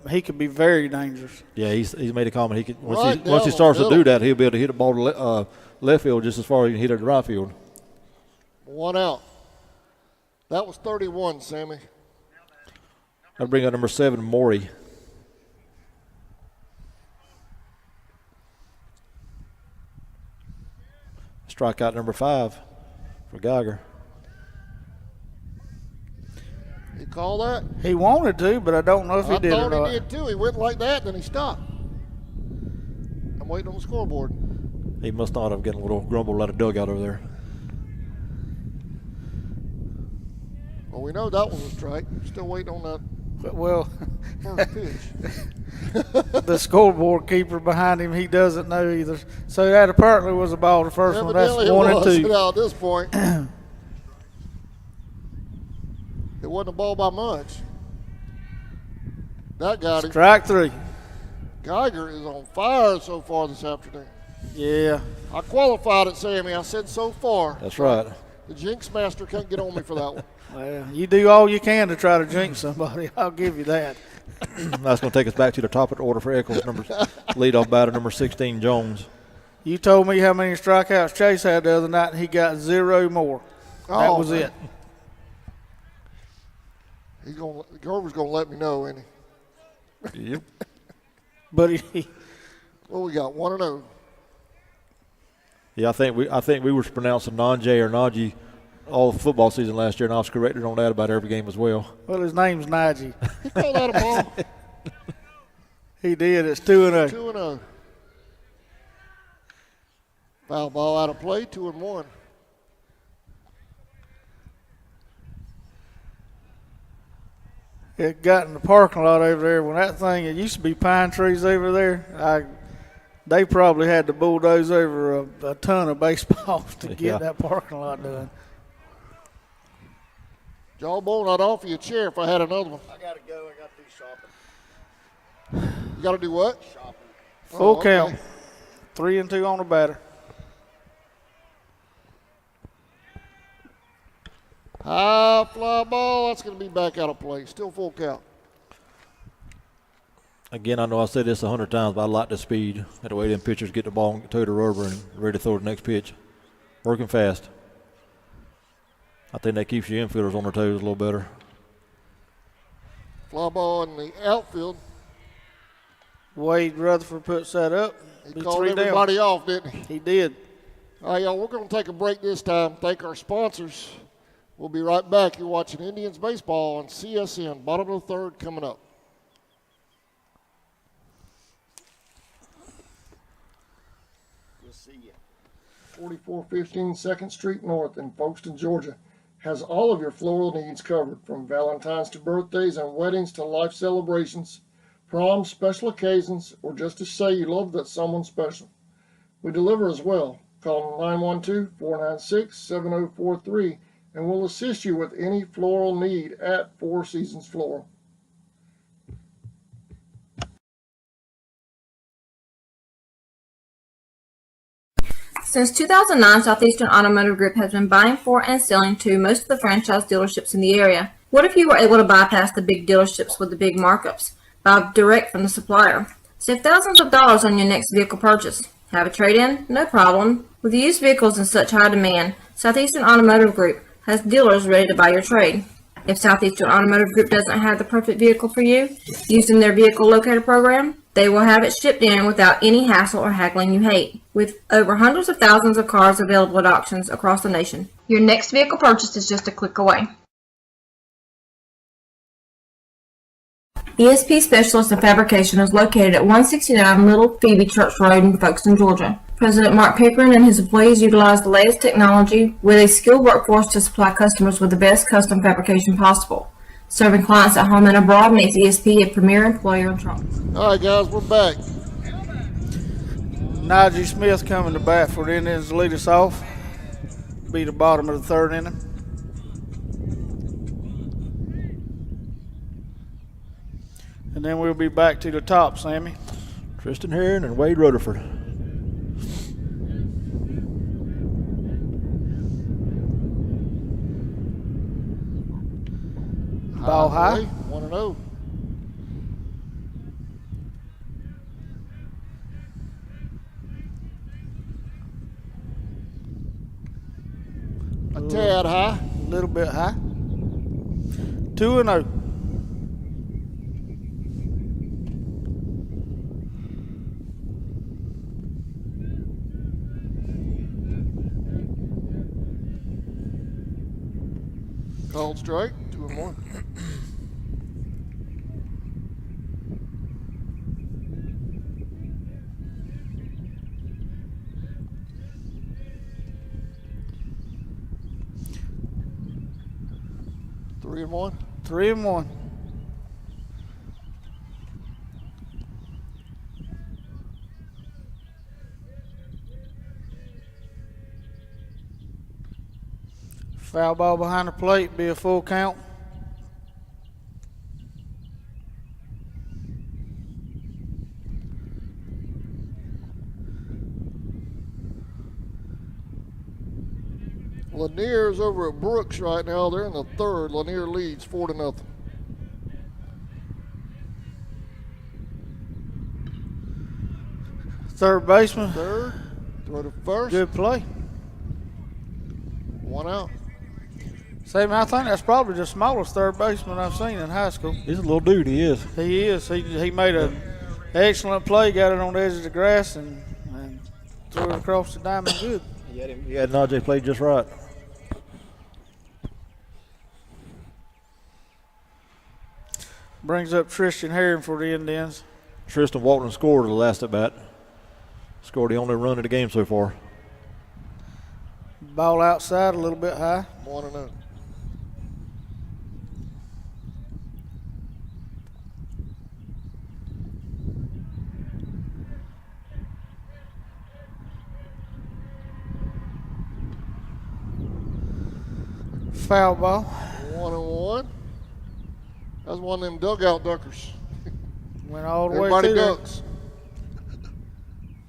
he could be very dangerous. Yeah, he's made a comment. He could once he starts to do that, he'll be able to hit the ball to left field just as far as he can hit it to right field. 1 out. That was 31, Sammy. I'll bring up number 7, Maury. Strikeout number 5 for Geiger. He called that? He wanted to, but I don't know if he did or not. I thought he did too. He went like that, then he stopped. I'm waiting on the scoreboard. He must not have gotten a little grumble out of dugout over there. Well, we know that one was strike. Still waiting on that. Well, first pitch. The scoreboard keeper behind him, he doesn't know either. So that apparently was a ball, the first one. That's 1 and 2. At this point. It wasn't a ball by much. That got him. Strike 3. Geiger is on fire so far this afternoon. Yeah. I qualified it, Sammy. I said so far. That's right. The Jinx Master can't get on me for that one. Well, you do all you can to try to jinx somebody. I'll give you that. That's going to take us back to the top of the order for Echols. Leadoff batter number 16, Jones. You told me how many strikeouts Chase had the other night, and he got 0 more. That was it. Grover's going to let me know, ain't he? Yep. But well, we got 1-0. Yeah, I think we were pronouncing Nanjay or Najee all football season last year, and I was corrected on that about every game as well. Well, his name's Najee. He called that a ball. He did. It's 2-0. 2-0. Foul ball out of play, 2-1. It got in the parking lot over there. When that thing, it used to be pine trees over there. they probably had to bulldoze over a ton of baseballs to get Yeah. that parking lot done. Jawbone, I'd offer you a chair if I had another one. I gotta go. I gotta do shopping. You got to do what? Shopping. Full okay. count. 3-2 on the batter. High fly ball. That's going to be back out of play. Still full count. Again, I know I said this 100 times, but I like the speed. The way them pitchers get the ball, toe the rubber, and ready to throw the next pitch. Working fast. I think that keeps your infielders on their toes a little better. Fly ball in the outfield. Wade Rutherford puts that up. He Be called 3 down. everybody off, didn't he? He did. All right, y'all, we're going to take a break this time. Thank our sponsors. We'll be right back. You're watching Indians baseball on CSN. Bottom of the third coming up. We'll see you. 4415 2nd Street North in Folkestone, Georgia, has all of your floral needs covered, from Valentine's to birthdays and weddings to life celebrations, proms, special occasions, or just to say you love that someone special. We deliver as well. Call 912-496-7043 and we'll assist you with any floral need at Four Seasons Floral. Since 2009, Southeastern Automotive Group has been buying for and selling to most of the franchise dealerships in the area. What if you were able to bypass the big dealerships with the big markups? Buy direct from the supplier. Save thousands of dollars on your next vehicle purchase. Have a trade-in? No problem. With used vehicles in such high demand, Southeastern Automotive Group has dealers ready to buy your trade. If Southeastern Automotive Group doesn't have the perfect vehicle for you, using their vehicle locator program, they will have it shipped in without any hassle or haggling you hate. With over hundreds of thousands of cars available at auctions across the nation, your next vehicle purchase is just a click away. Esp Specialist and Fabrication is located at 169 Little Phoebe Church Road in Folkestone, Georgia. President Mark Pickering and his employees utilize the latest technology with a skilled workforce to supply customers with the best custom fabrication possible. Serving clients at home and abroad makes ESP a premier employer in Charlotte. All right, guys, we're back. Najee Smith coming to bat for the Indians to lead us off. Be the bottom of the third inning. And then we'll be back to the top, Sammy. Tristan Herring and Wade Rutherford. Ball high. 1-0. A tad high. A little bit high. 2-0. Called strike. 2-1. Three and one. 3-1. Foul ball behind the plate, be a full count. Lanier's over at Brooks right now. They're in the third. Lanier leads 4-0. Third baseman. Third. Throw to first. Good play. 1 out. Sam, I think that's probably the smallest third baseman I've seen in high school. He's a little dude, he is. He is. He made an excellent play, got it on the edge of the grass, and threw it across the diamond good. He had Najee played just right. Brings up Tristan Herring for the Indians. Tristan Walton scored the last at bat. Scored the only run of the game so far. Ball outside, a little bit high. 1-0. Foul ball. 1-1. That was one of them dugout duckers. Went all the Everybody way to ducks.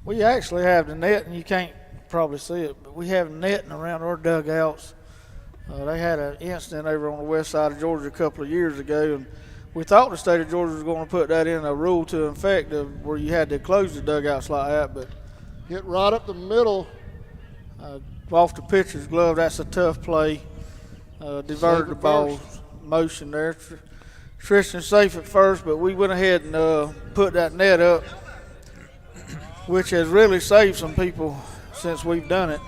We actually have the net, and you can't probably see it, but we have netting around our dugouts. They had an incident over on the west side of Georgia a couple of years ago, and we thought the state of Georgia was going to put that in a rule to effect of where you had to close the dugouts like that, but hit right up the middle. Off the pitcher's glove, that's a tough play. Diverted the ball motion there. Tristan safe at first, but we went ahead and put that net up, which has really saved some people since we've done it.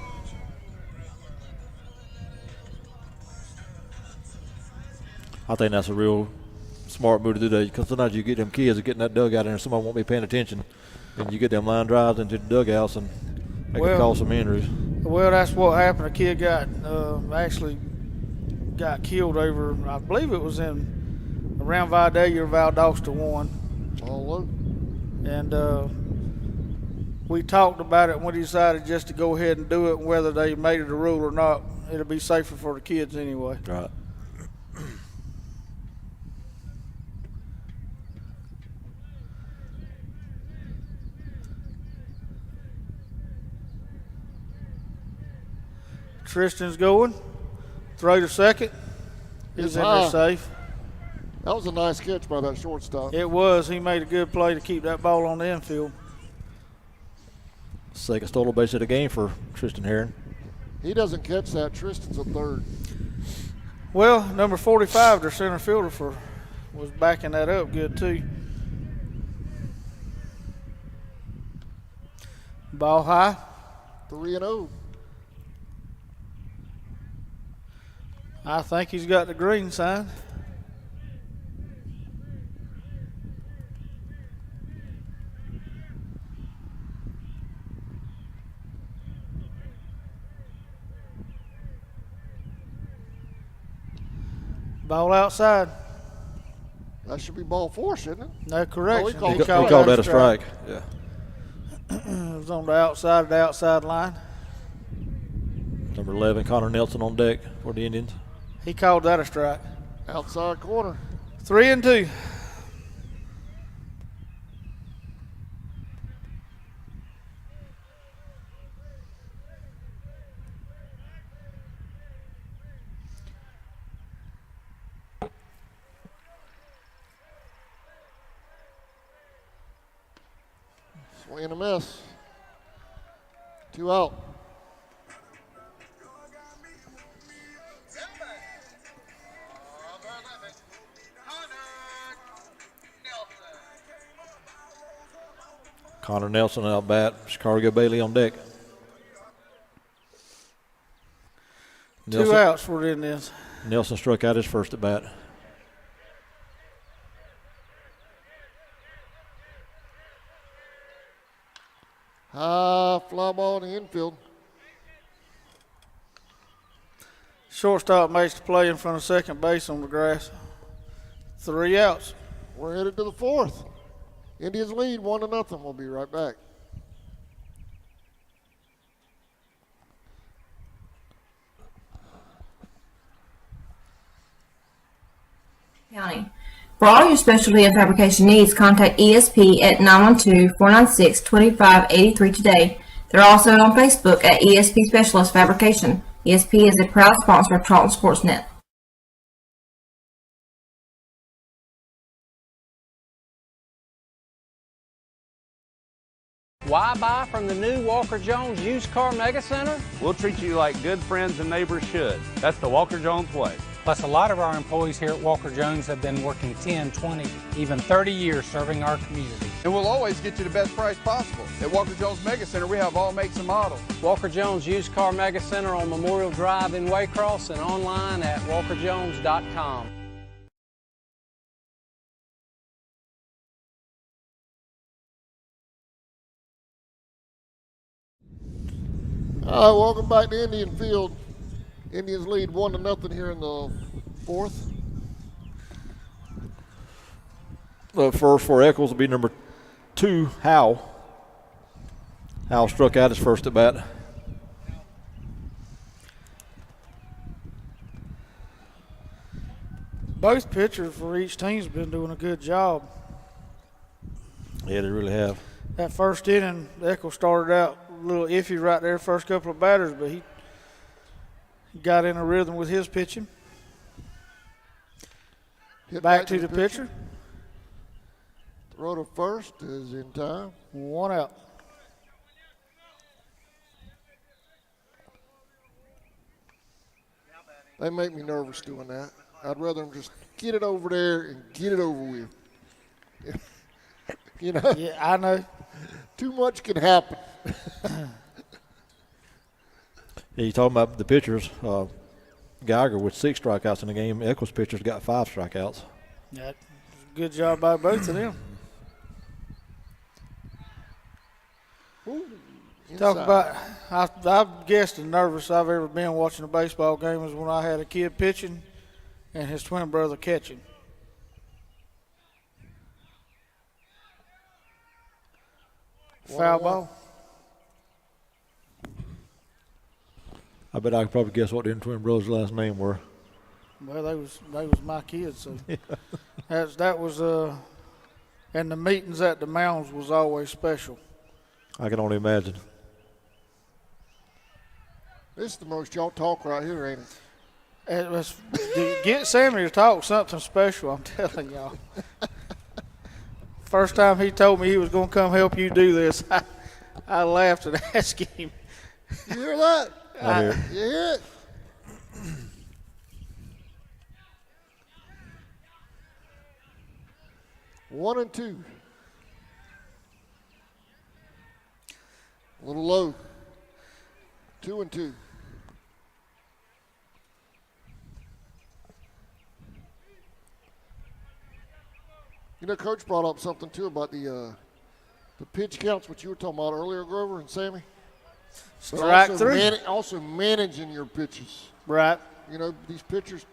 I think that's a real smart move to do that, because sometimes you get them kids getting that dugout in and somebody won't be paying attention, and you get them line drives into the dugouts and they can cause some injuries. Well, that's what happened. A kid got actually got killed over, I believe it was in around Vidalia or Valdosta 1. And we talked about it and we decided just to go ahead and do it, and whether they made it a rule or not, it'll be safer for the kids anyway. Right. Tristan's going. Throw to second. Is in there safe. That was a nice catch by that shortstop. It was. He made a good play to keep that ball on the infield. Second stolen base of the game for Tristan Herring. He doesn't catch that. Tristan's a third. Well, number 45, their center fielder, was backing that up good too. Ball high. 3-0. I think he's got the green sign. Ball outside. That should be ball 4, shouldn't it? No correction. Oh, he called that a strike. Yeah. It was on the outside line. Number 11, Conor Nelson on deck for the Indians. He called that a strike. Outside corner. 3-2. Swing and a miss. 2 out. Conor Nelson out bat. Chicago Bailey on deck. Nelson, 2 outs for the Indians. Nelson struck out his first at bat. High fly ball in the infield. Shortstop makes the play in front of second base on the grass. 3 outs. We're headed to the 4th. Indians lead 1-0. We'll be right back. County. For all your specialty and fabrication needs, contact ESP at 912-496-2583 today. They're also on Facebook at Esp Specialist Fabrication. ESP is a proud sponsor of Charlton Sportsnet. Why buy from the new Walker Jones Used Car Mega Center? We'll treat you like good friends and neighbors should. That's the Walker Jones way. Plus, a lot of our employees here at Walker Jones have been working 10, 20, even 30 years serving our community. And we'll always get you the best price possible. At Walker Jones Mega Center, we have all makes and models. Walker Jones Used Car Mega Center on Memorial Drive in Waycross and online at walkerjones.com. All right, welcome back to Indian Field. Indians lead 1-0 here in the 4th. First for Echols will be number 2, Howe. Howe struck out his first at bat. Both pitchers for each team's been doing a good job. Yeah, they really have. That first inning, Echols started out a little iffy right there, first couple of batters, but he got in a rhythm with his pitching. Back to the pitcher. Throw to first is in time. 1 out. They make me nervous doing that. I'd rather them just get it over there and get it over with. You know? Yeah, I know. Too much can happen. Yeah, you talking about the pitchers. Geiger with 6 strikeouts in the game. Echols pitchers got 5 strikeouts. Yeah, good job by both of them. Talk about, I've guessed the nervous I've ever been watching a baseball game was when I had a kid pitching and his twin brother catching. Foul ball. I bet I could probably guess what the twin brothers' last name were. Well, they was my kids, so that was and the meetings at the mounds was always special. I can only imagine. This is the most y'all talk right here, ain't it? It was, get Sammy to talk something special, I'm telling y'all. First time he told me he was going to come help you do this, I laughed and asked him. You hear that? I hear it. You hear it? One and two. A little low. 2 and 2. You know, Coach brought up something too about the pitch counts, what you were talking about earlier, Grover and Sammy. Strike three. Also managing your pitches. Right. You know, these pitchers,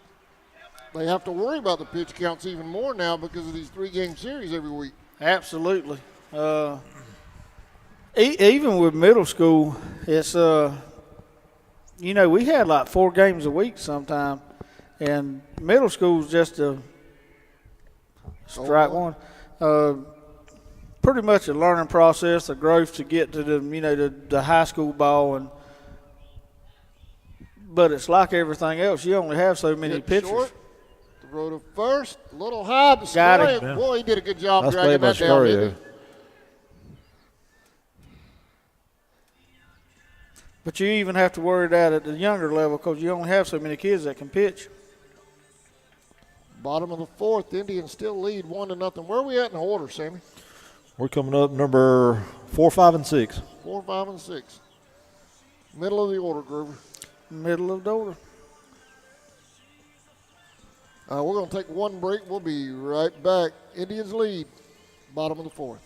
they have to worry about the pitch counts even more now because of these 3-game series every week. Absolutely. Even with middle school, it's you know, we had like 4 games a week sometime, and middle school's just a strike one. Pretty much a learning process, a growth to get to the high school ball, but it's like everything else. You only have so many pitchers. Short, throw to first, a little high to Got strike. him. Boy, he did a good job That's dragging played by that down, didn't Sicario. he? But you even have to worry that at the younger level because you only have so many kids that can pitch. Bottom of the 4th, Indians still lead 1-0. Where are we at in the order, Sammy? We're coming up number 4, 5, and 6. 4, 5, and 6. Middle of the order, Grover. Middle of the order. We're going to take one break. We'll be right back. Indians lead, bottom of the 4th.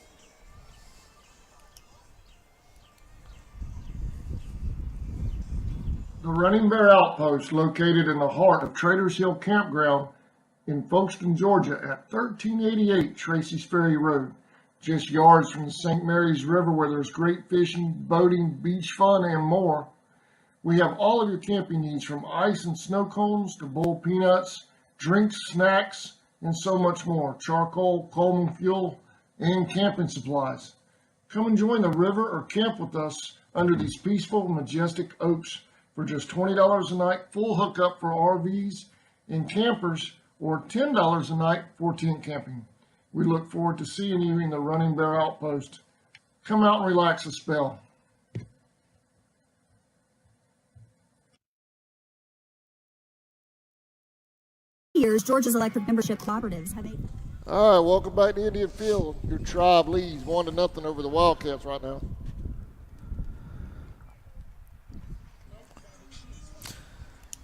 The Running Bear Outpost, located in the heart of Traders Hill Campground in Folkestone, Georgia, at 1388 Tracy's Ferry Road, just yards from the St. Mary's River, where there's great fishing, boating, beach fun, and more. We have all of your camping needs, from ice and snow cones to boiled peanuts, drinks, snacks, and so much more. Charcoal, Coleman fuel, and camping supplies. Come and join the river or camp with us under these peaceful, majestic oaks for just $20 a night, full hookup for RVs and campers, or $10 a night for tent camping. We look forward to seeing you in the Running Bear Outpost. Come out and relax a spell. Years, Georgia's electric membership cooperatives have a... All right, welcome back to Indian Field. Your tribe leads 1-0 over the Wildcats right now.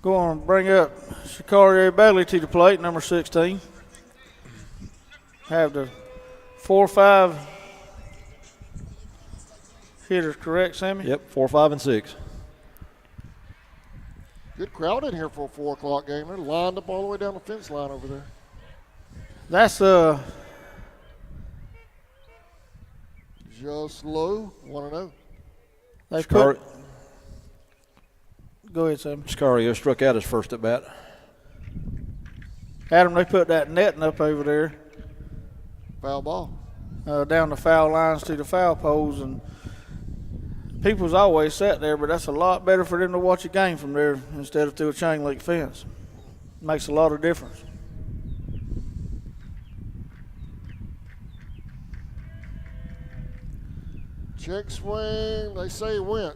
Go on and bring up Sicario Bailey to the plate, number 16. Have the 4-5 hitters, correct, Sammy? Yep, 4, 5, and 6. Good crowd in here for a 4 o'clock game. They're lined up all the way down the fence line over there. That's just low, 1-0. They put. Go ahead, Sam. Sicario struck out his first at bat. Adam, they put that netting up over there. Foul ball. Down the foul lines to the foul poles, and people's always sat there, but that's a lot better for them to watch a game from there instead of through a chain link fence. Makes a lot of difference. Check swing, they say it went.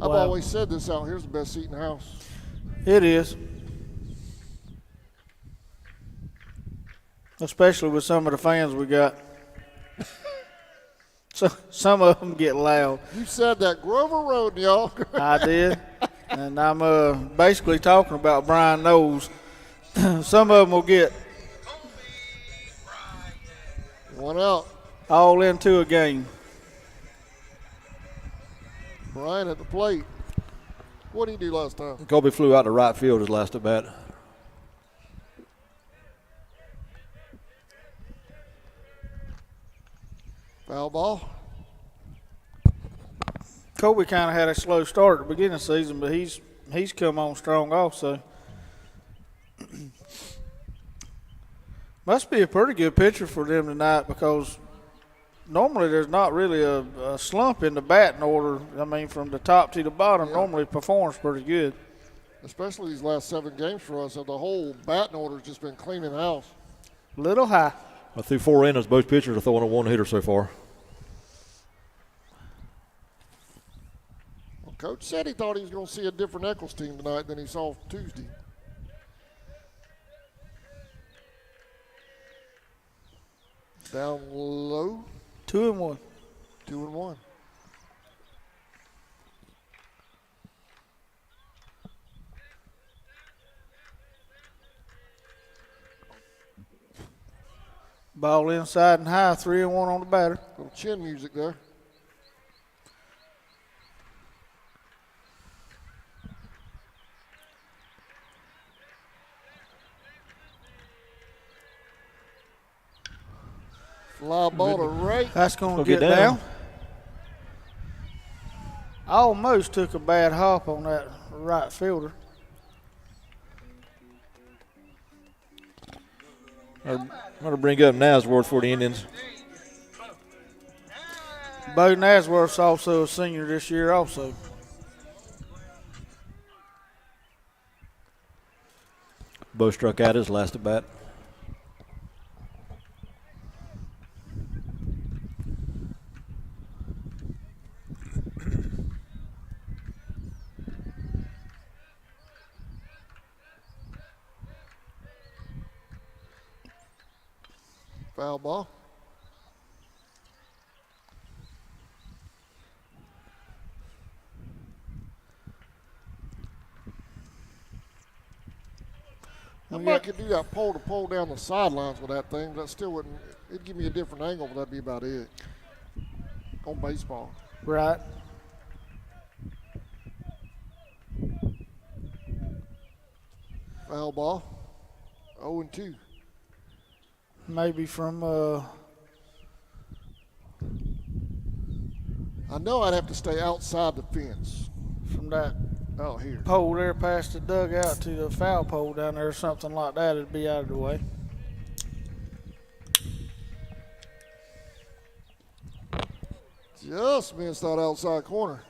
I've Wow. always said this out here's the best seat in the house. It is. Especially with some of the fans we got. So some of them get loud. You said that Grover Road, y'all. I did. And I'm basically talking about Brian Knowles. Some of them will get one out. All into a game. Brian at the plate. What did he do last time? Kobe flew out to right field his last at bat. Foul ball. Kobe kind of had a slow start at the beginning of the season, but he's come on strong also. Must be a pretty good pitcher for them tonight because normally there's not really a slump in the batting order. I mean, from the top to the bottom, normally performs pretty good. Especially these last 7 games for us. The whole batting order's just been cleaning house. Little high. Well, through 4 innings, both pitchers are throwing a 1-hitter so far. Well, Coach said he thought he was going to see a different Echols team tonight than he saw Tuesday. Down low. 2-1. 2-1. Ball inside and high, 3-1 on the batter. Little chin music there. Fly ball to right. That's going to get down. Almost took a bad hop on that right fielder. I'm going to bring up Nasworth for the Indians. Bo Nasworth's also a senior this year also. Bo struck out his last at bat. Foul ball. I might could do that pole to pole down the sidelines with that thing, but that still wouldn't, it'd give me a different angle, but that'd be about it on baseball. Right. Foul ball. 0-2. Maybe from I know I'd have to stay outside the fence. From that out here. Pole there past the dugout to the foul pole down there or something like that, it'd be out of the way. Just missed that outside corner.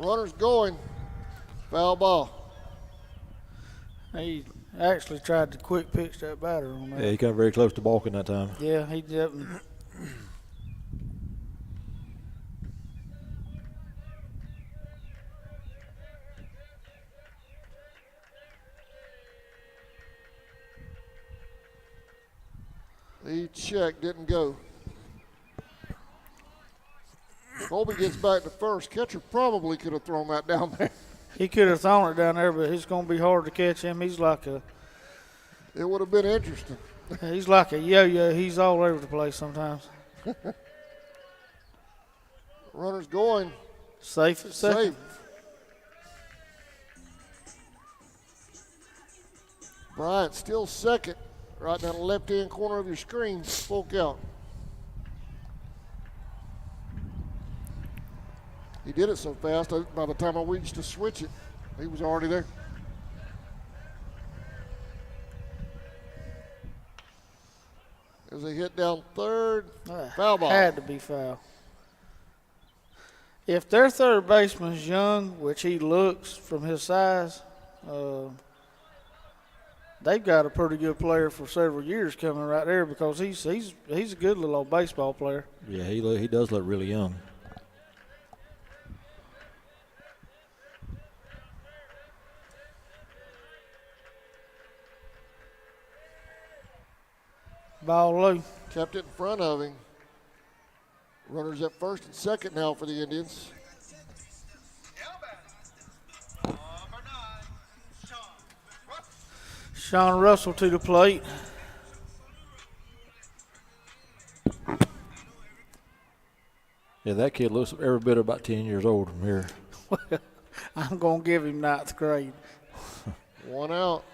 Runner's going. Foul ball. He actually tried to quick pitch that batter on that. Yeah, he got very close to balking that time. Yeah, he didn't. The check didn't go. Colby gets back to first. Catcher probably could have thrown that down there. He could have thrown it down there, but it's going to be hard to catch him. He's like a. It would have been interesting. He's like a yo-yo. He's all over the place sometimes. Runner's going. Safe at second. Safe. Bryant still second, right down the left-hand corner of your screen, full count. He did it so fast, by the time I reached to switch it, he was already there. There's a hit down third, foul ball. Had to be foul. If their third baseman's young, which he looks from his size, they've got a pretty good player for several years coming right there, because he's a good little old baseball player. Yeah, he does look really young. Ball low. Kept it in front of him. Runners at first and second now for the Indians. Sean Russell to the plate. Yeah, that kid looks every bit about 10 years old from here. I'm going to give him 9th grade. One out.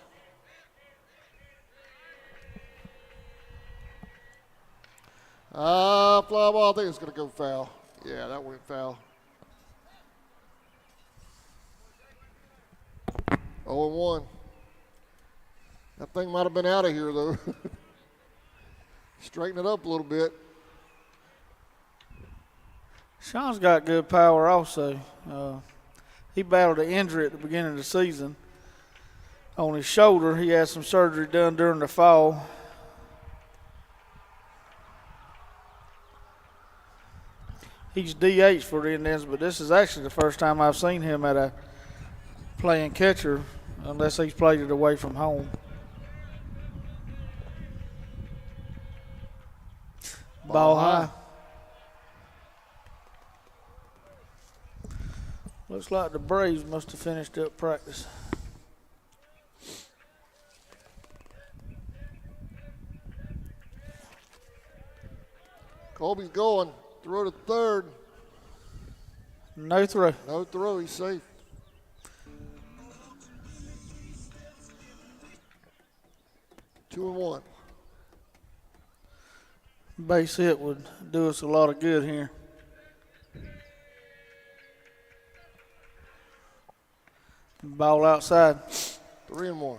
Fly ball. I think it's going to go foul. Yeah, that went foul. 0-1. That thing might have been out of here, though. Straighten it up a little bit. Sean's got good power also. He battled an injury at the beginning of the season on his shoulder. He had some surgery done during the fall. He's DH for the Indians, but this is actually the first time I've seen him at a playing catcher, unless he's played it away from home. Ball high. Looks like the Braves must have finished up practice. Colby's going. Throw to third. No throw. No throw. He's safe. Two and one. Base hit would do us a lot of good here. Ball outside. 3-1.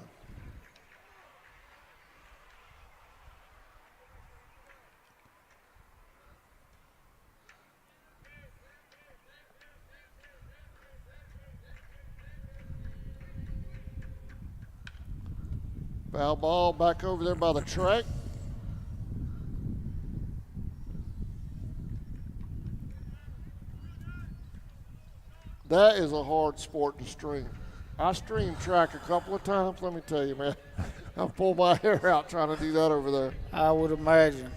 Foul ball back over there by the track. That is a hard sport to stream. I streamed track a couple of times, let me tell you, man. I pulled my hair out trying to do that over there. I would imagine.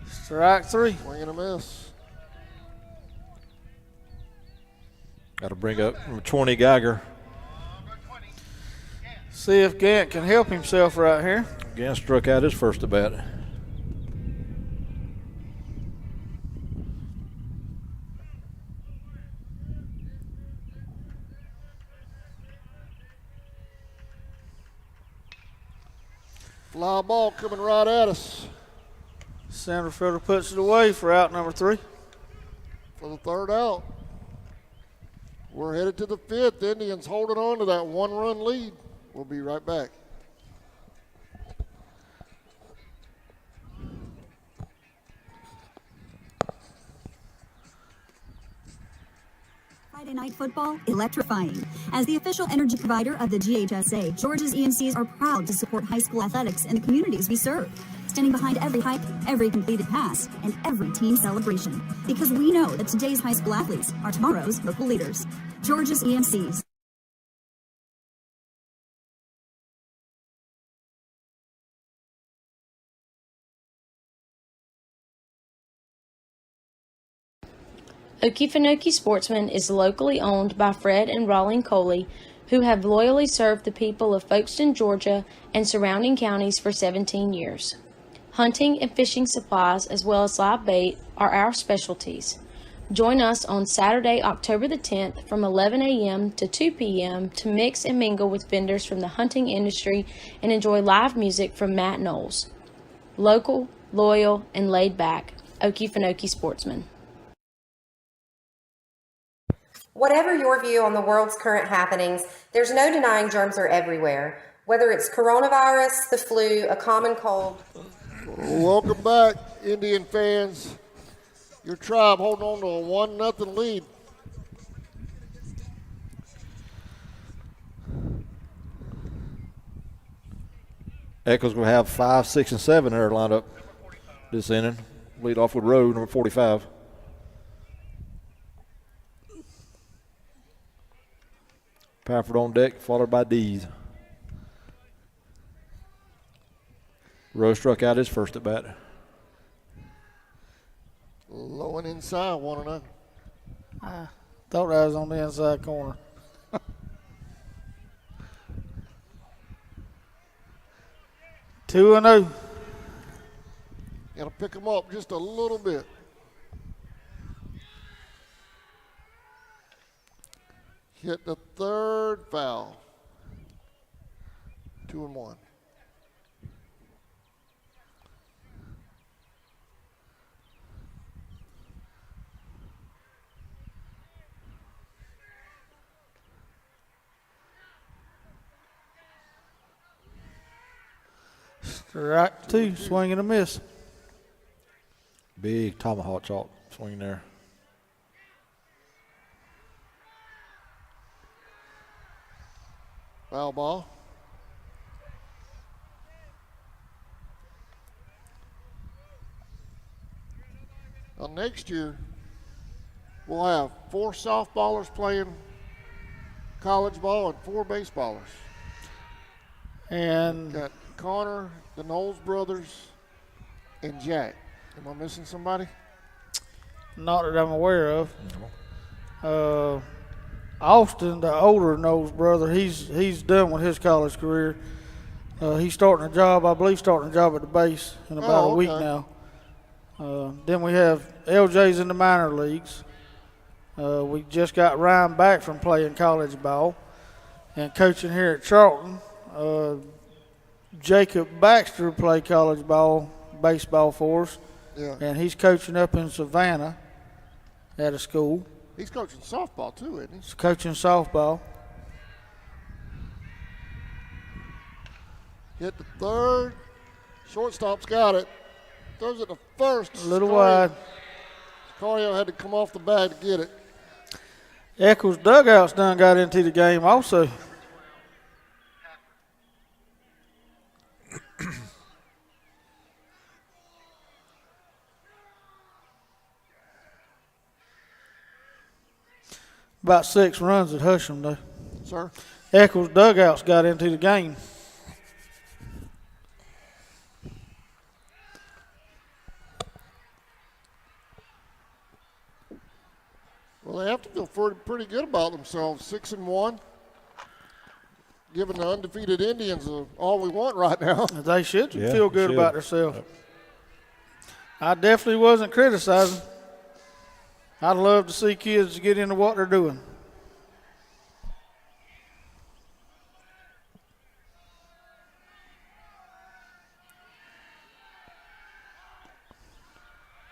Strike three. Swing and a miss. Got to bring up number 20, Geiger. See if Gant can help himself right here. Gant struck out his first at bat. Fly ball coming right at us. Center fielder puts it away for out number 3. For the third out. We're headed to the 5th. Indians holding on to that 1-run lead. We'll be right back. Friday night football, electrifying. As the official energy provider of the GHSA, Georgia's EMCs are proud to support high school athletics in the communities we serve, standing behind every hike, every completed pass, and every team celebration. Because we know that today's high school athletes are tomorrow's local leaders. Georgia's EMCs. Okefenokee Sportsman is locally owned by Fred and Rawling Coley, who have loyally served the people of Folkestone, Georgia, and surrounding counties for 17 years. Hunting and fishing supplies, as well as live bait, are our specialties. Join us on Saturday, October the 10th from 11 a.m. to 2 p.m. to mix and mingle with vendors from the hunting industry and enjoy live music from Matt Knowles. Local, loyal, and laid back, Okefenokee sportsman. Whatever your view on the world's current happenings, there's no denying germs are everywhere. Whether it's coronavirus, the flu, a common cold. Welcome back, Indian fans. Your tribe holding on to a 1-0 lead. Echols will have 5, 6, and 7 there lined up this inning. Lead off with Rowe, number 45. Pafford on deck, followed by Dees. Rowe struck out his first at bat. Low and inside, 1-0. I thought that was on the inside corner. Two and 0. Got to pick them up just a little bit. Hit the third foul. 2-1. Strike two, swing and a miss. Big tomahawk chalk swing there. Foul ball. Now next year, we'll have 4 softballers playing college ball and 4 baseballers. And got Conor, the Knowles brothers, and Jack. Am I missing somebody? Not that I'm aware of. Austin, the older Knowles brother, he's done with his college career. He's starting a job, I believe, starting a job at the base in about a week now. Then we have LJ's in the minor leagues. We just got Ryan back from playing college ball and coaching here at Charlton. Jacob Baxter played college ball, baseball for us, and he's coaching up in Savannah at a school. He's coaching softball too, isn't he? He's coaching softball. Hit the third. Shortstop's got it. Throws it to first. A little wide. Sicario had to come off the bag to get it. Echols dugouts done got into the game also. About 6 runs at Husham, though. Sir? Echols dugouts got into the game. Well, they have to feel pretty good about themselves. 6-1. Giving the undefeated Indians all we want right now. They should feel good about themselves. I definitely wasn't criticizing. I'd love to see kids get into what they're doing.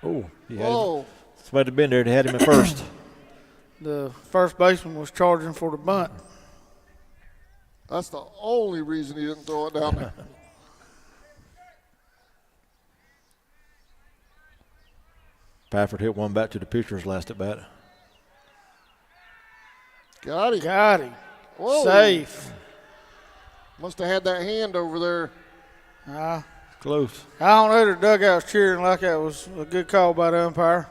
Oh, somebody had been there and had him at first. The first baseman was charging for the bunt. That's the only reason he didn't throw it down there. Pafford hit one back to the pitcher's last at bat. Got him. Got him. Whoa. Safe. Must have had that hand over there. Close. I don't know, the dugout's cheering like that was a good call by the umpire.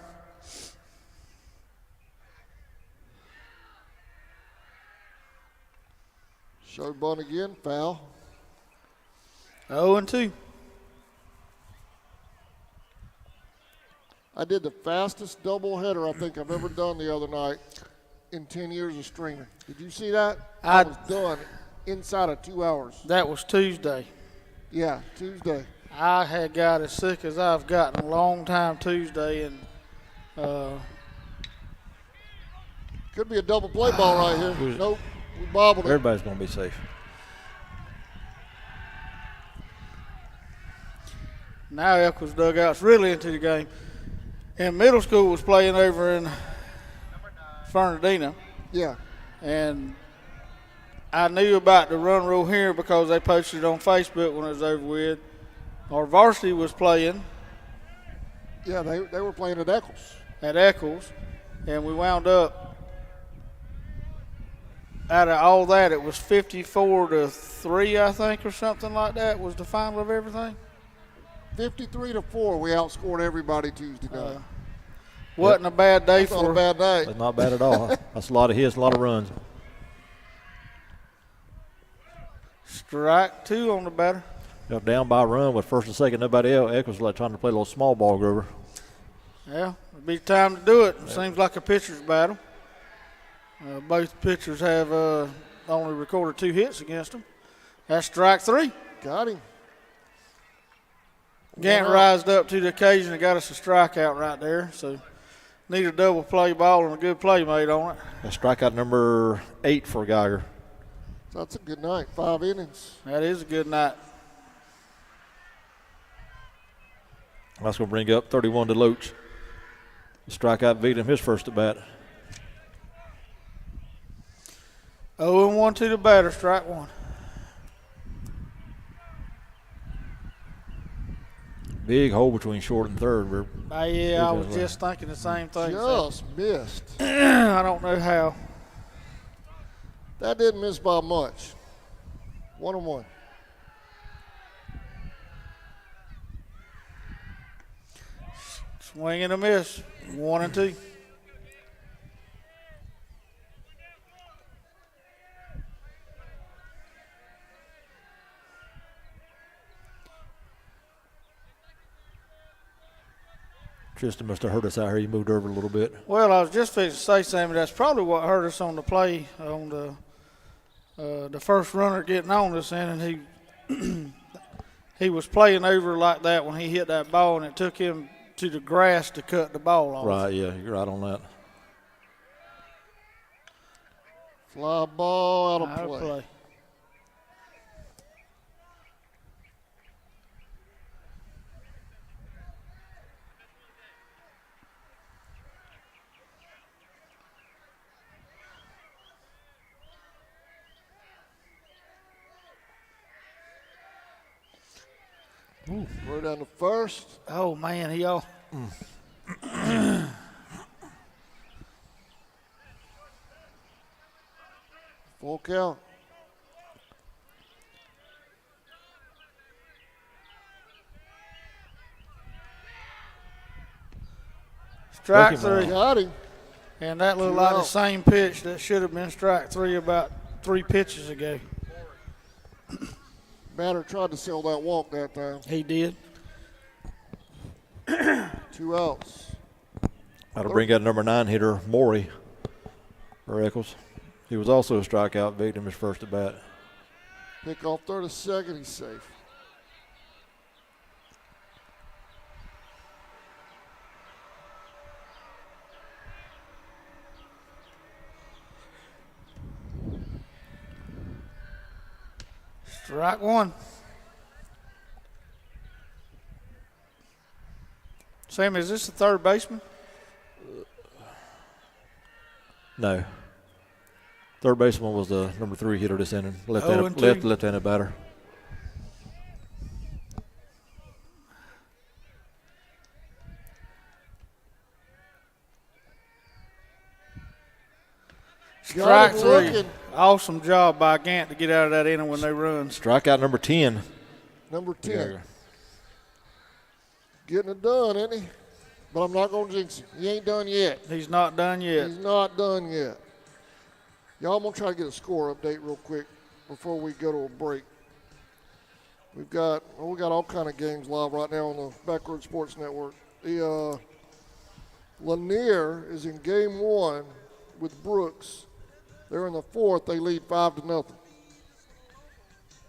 Showed bunt again, foul. 0-2. I did the fastest doubleheader I think I've ever done the other night in 10 years of streaming. Did you see that? I was done inside of 2 hours. That was Tuesday. Yeah, Tuesday. I had got as sick as I've gotten a long time Tuesday, and Could be a double play ball right here. Nope, we bobbled it. Everybody's going to be safe. Now Echols dugout's really into the game. And middle school was playing over in Fernandina. Yeah. And I knew about the run rule here because they posted it on Facebook when it was over with. Our varsity was playing. Yeah, they were playing at Echols. At Echols. And we wound up, out of all that, it was 54-3, I think, or something like that was the final of everything. 53-4, we outscored everybody Tuesday night. Wasn't a bad day That's not a bad day. That's not bad at all. That's a lot of hits, a lot of runs. Strike 2 on the batter. Down by a run with first and second, nobody else. Echols like trying to play a little small ball grover. Yeah, it'll be time to do it. It seems like a pitcher's battle. Both pitchers have only recorded 2 hits against them. That's strike 3. Got him. Gant rised up to the occasion and got us a strikeout right there. So need a double play ball and a good play made on it. That's strikeout number 8 for Geiger. So that's a good night, 5 innings. That is a good night. That's going to bring up 31 to Loach. The strikeout beat him his first at bat. 0-1 to the batter, strike 1. Big hole between short and third. Yeah, I was just thinking the same thing. Just missed. I don't know how. That didn't miss by much. 1-1. Swing and a miss. 1-2. Tristan must have hurt us out here. He moved over a little bit. Well, I was just fixing to say, Sammy, that's probably what hurt us on the play on the first runner getting on this inning. He was playing over like that when he hit that ball, and it took him to the grass to cut the ball off. Right, yeah, you're right on that. Fly ball out of play. Ooh. We're down to first. Oh, man, he all. Full count. Strike 3. Got him. And that looked like the same pitch that should have been strike 3 about 3 pitches ago. Batter tried to sell that walk that time. He did. 2 outs. That'll bring out number 9 hitter, Morey, for Echols. He was also a strikeout victim his first at bat. Pick off third to second, he's safe. Strike 1. Sam, is this the third baseman? No. Third baseman was the number 3 hitter this inning. Left-handed batter. Strike 3. Awesome job by Gant to get out of that inning when they run. Strikeout number 10. Number 10. Getting it done, isn't he? But I'm not going to jinx him. He ain't done yet. He's not done yet. He's not done yet. Y'all, I'm going to try to get a score update real quick before we go to a break. We got all kind of games live right now on the Backward Sports Network. The Lanier is in game 1 with Brooks. They're in the 4th. They lead 5-0.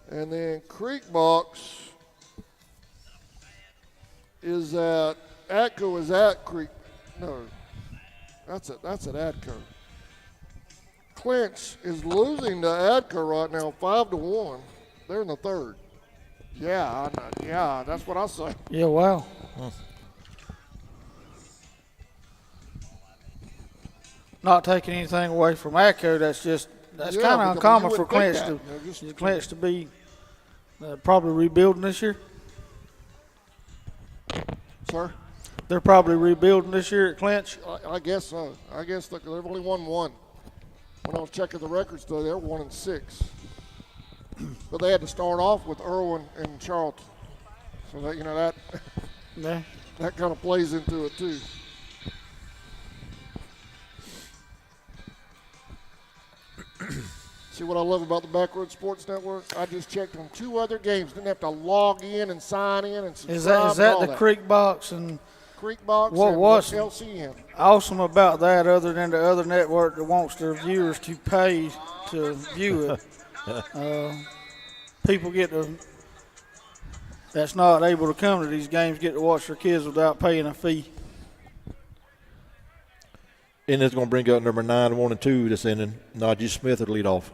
And then Creek Box is at Atco is at Creek. No, that's at Atco. Clinch is losing to Adka right now, 5-1. They're in the third. Yeah, yeah, that's what I say. Yeah, wow. Not taking anything away from Atco, that's Yeah, kind of because uncommon you for wouldn't think Clinch that. Just- Clinch to be probably rebuilding this year. Sir? They're probably rebuilding this year at Clinch. I guess so. I guess they've only won one. When I was checking the records, though, they're 1-6. But they had to start off with Irwin and Charlton, so that Yeah. that kind of plays into it too. See what I love about the Backroad Sports Network? I just checked on 2 other games. Didn't have to log in and sign in and subscribe. Is and that all the Creek Box and Creek Box what and was LCN? awesome about that, other than the other network that wants their viewers to pay to view it? People that's not able to come to these games get to watch their kids without paying a fee. And it's going to bring up number 9, 1 and 2 this inning. Najee Smith would lead off.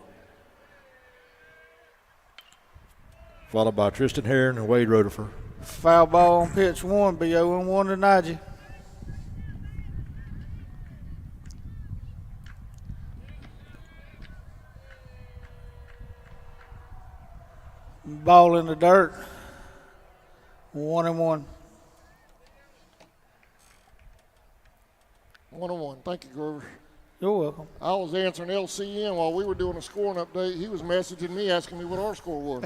Followed by Tristan Herring and Wade Rutherford. Foul ball on pitch 1, be 0-1 to Najee. Ball in the dirt. 1-1. 1-1. Thank you, Grover. You're welcome. I was answering LCN while we were doing a scoring update. He was messaging me asking me what our score was.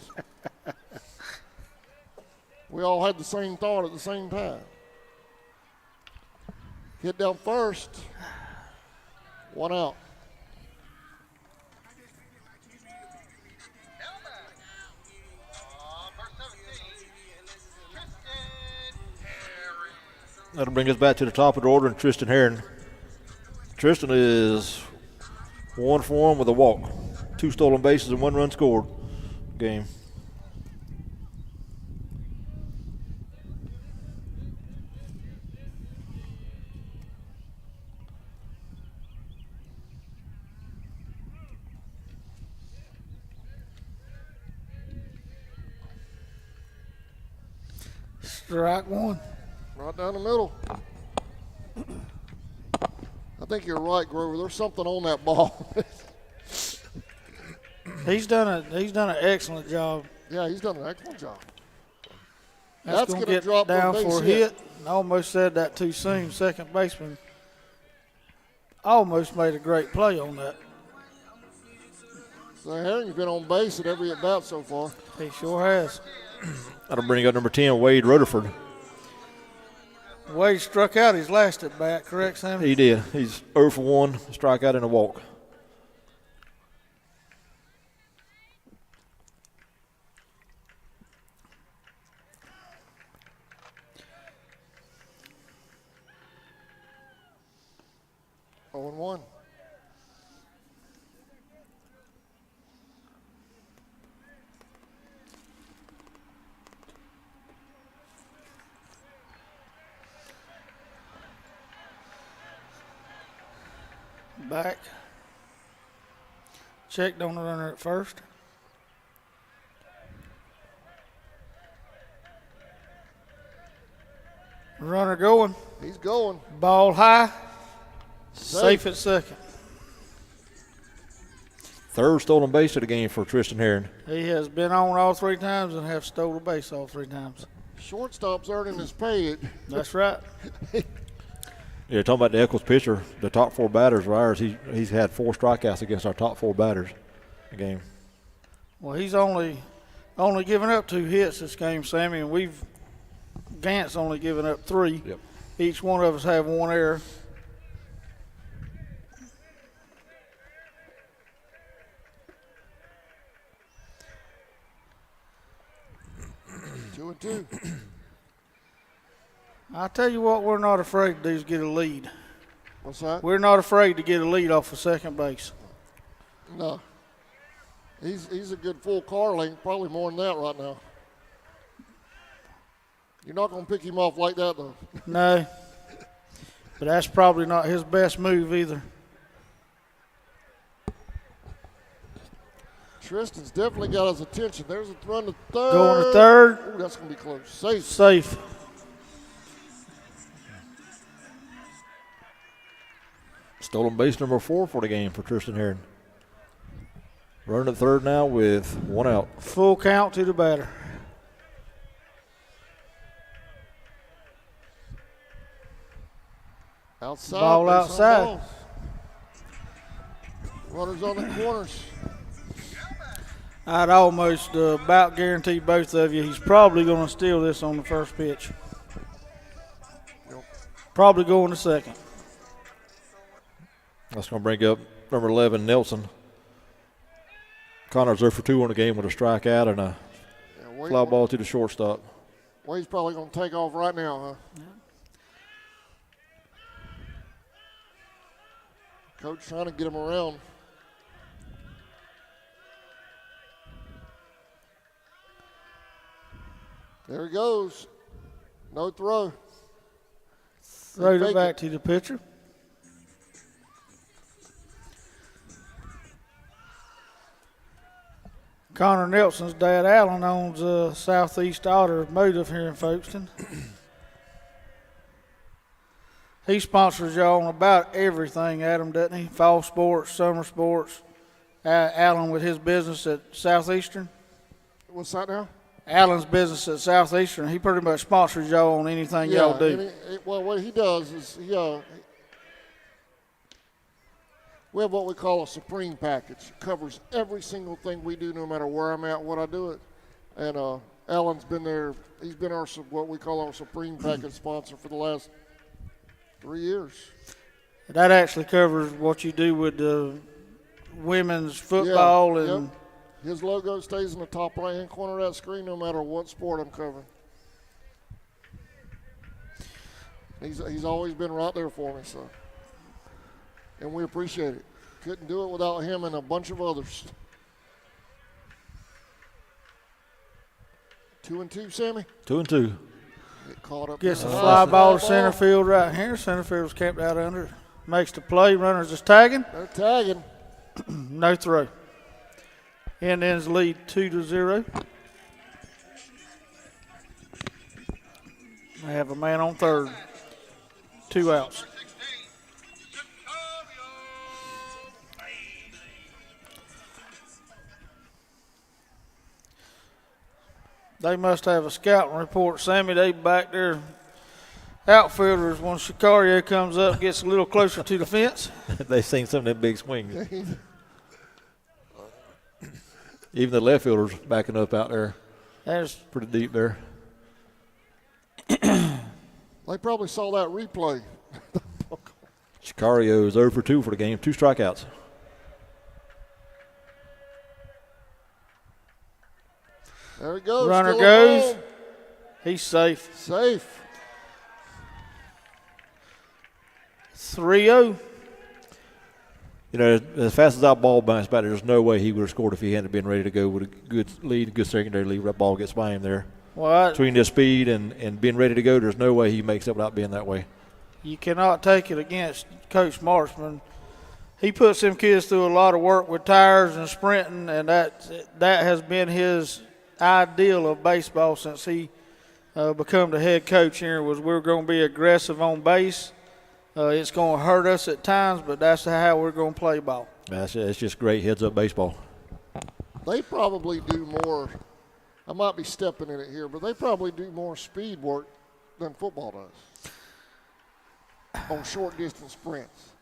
We all had the same thought at the same time. Hit down first. 1 out. That'll bring us back to the top of the order, and Tristan Herring. Tristan is 1 for 1 with a walk, 2 stolen bases and 1 run scored game. Strike 1. Right down the middle. I think you're right, Grover. There's something on that ball. He's done an excellent job. Yeah, he's done an excellent job. That's going to get drop down base for a hit. I almost said that too soon. Second baseman almost made a great play on that. So Herring's been on base at every at bat so far. He sure has. That'll bring up number 10, Wade Rutherford. Wade struck out his last at bat, correct, Sam? He did. He's 0 for 1, strikeout and a walk. Oh, and 1. Back. Checked on the runner at first. Runner going. He's going. Ball high. Safe at second. 3rd stolen base of the game for Tristan Herring. He has been on all 3 times and have stole a base all 3 times. Shortstop's earning his pay. That's right. Yeah, talking about the Echols pitcher, the top 4 batters of ours, he's had 4 strikeouts against our top 4 batters a game. Well, he's only given up 2 hits this game, Sammy, and Gant's only given up 3. Yep. Each one of us have 1 error. Two and two. I tell you what, we're not afraid to do is get a lead. What's that? We're not afraid to get a lead off of second base. No. He's a good full car length, probably more than that right now. You're not going to pick him off like that, though. No. But that's probably not his best move either. Tristan's definitely got his attention. There's a run to third. Going to third. Ooh, that's going to be close. Safe. Safe. Stolen base number 4 for the game for Tristan Herring. Running at third now with 1 out. Full count to the batter. Outside. Ball base on outside. balls. Runners on the corners. I'd almost about guarantee both of you he's probably going to steal this on the first pitch. Probably going to second. That's going to bring up number 11, Nelson. Conor's 0 for 2 on the game with a strikeout and a fly ball to the shortstop. Well, he's probably going to take off right now, huh? Yeah. Coach trying to get him around. There he goes. No throw. Throws it back to the pitcher. Conor Nelson's dad, Alan, owns Southeast Automotive here in Folkestone. He sponsors y'all on about everything, Adam, doesn't he? Fall sports, summer sports. Alan with his business at Southeastern. What's that now? Alan's business at Southeastern. He pretty much sponsors y'all on anything y'all do. Well, what he does is we have what we call a Supreme package. It covers every single thing we do, no matter where I'm at, what I do it. And Alan's been there. He's been our what we call our Supreme package sponsor for the last 3 years. That actually covers what you do with the women's football and. Yep. His logo stays in the top right-hand corner of that screen no matter what sport I'm covering. He's always been right there for me, so. And we appreciate it. Couldn't do it without him and a bunch of others. 2-2, Sammy? 2-2. Get caught up. Gets a fly ball to center field right here. Center field's camped out under it. Makes the play. Runners is tagging. They're tagging. No throw. Indians lead 2-0. They have a man on third. 2 outs. They must have a scouting report, Sammy. They back their outfielders when Sicario comes up, gets a little closer to the fence. They've seen some of them big swings. Even the left fielder's backing up out there. That's pretty deep there. They probably saw that replay. Sicario is 0 for 2 for the game, 2 strikeouts. There he goes. Runner goes. He's safe. Safe. 3-0. You know, as fast as that ball bounced back, there's no way he would have scored if he hadn't been ready to go with a good lead, good secondary lead. That ball gets by him there. Well, between the speed and being ready to go, there's no way he makes it without being that way. You cannot take it against Coach Marshman. He puts them kids through a lot of work with tires and sprinting, and that has been his ideal of baseball since he become the head coach here. Was we're going to be aggressive on base. It's going to hurt us at times, but that's how we're going to play ball. It's just great heads-up baseball. They probably do more. I might be stepping in it here, but they probably do more speed work than football does on short-distance sprints.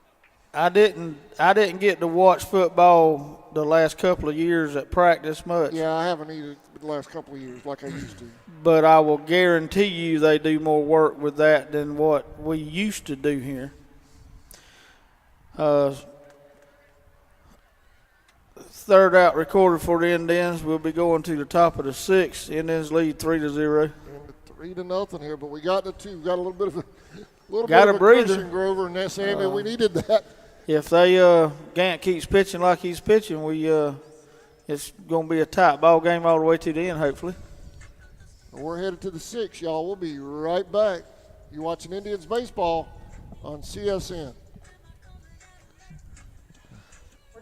I didn't get to watch football the last couple of years at practice much. Yeah, I haven't either the last couple of years like I used to. But I will guarantee you they do more work with that than what we used to do here. Third out recorded for the Indians. We'll be going to the top of the 6th. Indians lead 3-0. 3-0 here, but we got the 2. Got a little bit of a breather. cushion, Grover, and that's Sammy. We needed that. If they Gant keeps pitching like he's pitching, it's going to be a tight ball game all the way to the end, hopefully. We're headed to the 6th, y'all. We'll be right back. You're watching Indians baseball on CSN.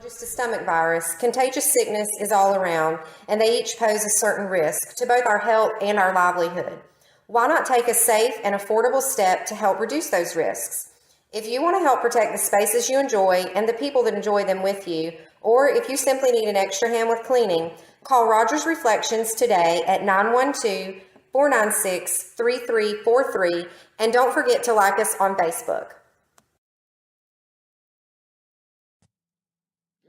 just a stomach virus, contagious sickness is all around, and they each pose a certain risk to both our health and our livelihood. Why not take a safe and affordable step to help reduce those risks? If you want to help protect the spaces you enjoy and the people that enjoy them with you, or if you simply need an extra hand with cleaning, call Rogers Reflections today at 912-496-3343, and don't forget to like us on Facebook.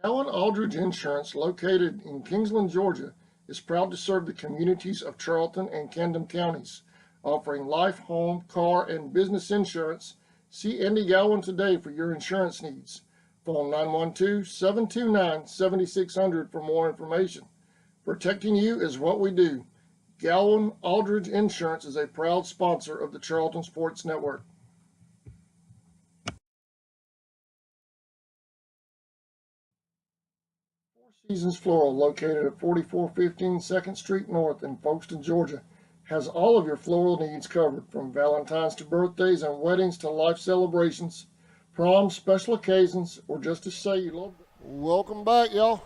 Allen Aldridge Insurance, located in Kingsland, Georgia, is proud to serve the communities of Charlton and Camden counties, offering life, home, car, and business insurance. See Andy Gowan today for your insurance needs. Phone 912-729-7600 for more information. Protecting you is what we do. Gowan Aldridge Insurance is a proud sponsor of the Charlton Sports Network. Four Seasons Floral, located at 4415 2nd Street North in Folkestone, Georgia, has all of your floral needs covered, from Valentine's to birthdays and weddings to life celebrations, proms, special occasions, or just to say you love it. Welcome back, y'all.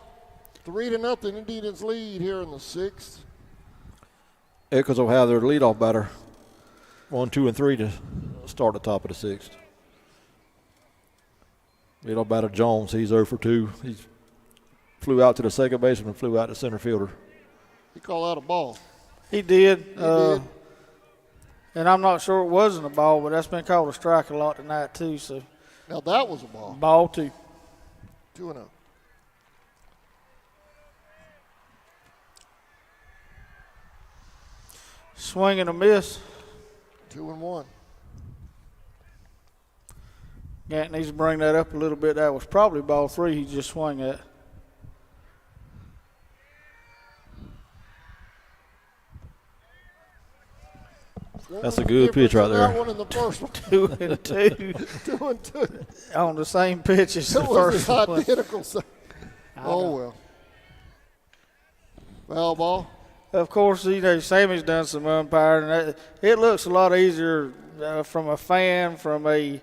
3-0 Indians lead here in the 6th. Echols will have their leadoff batter 1, 2, and 3 to start the top of the 6th. Leadoff batter Jones, he's 0 for 2. He flew out to the second baseman and flew out to center fielder. He called out a ball. He did. He did. And I'm not sure it wasn't a ball, but that's been called a strike a lot tonight too. So now that was a ball. Ball 2. 2-0. Swing and a miss. 2-1. Gant needs to bring that up a little bit. That was probably ball 3 he just swung at. That's a good pitch right there. That one in the first one. 2 and 2. 2 and 2. On the same pitch as the It was first one. identical. Oh, well. Foul ball. Of course, you know, Sammy's done some umpiring. And it looks a lot easier from a fan, from a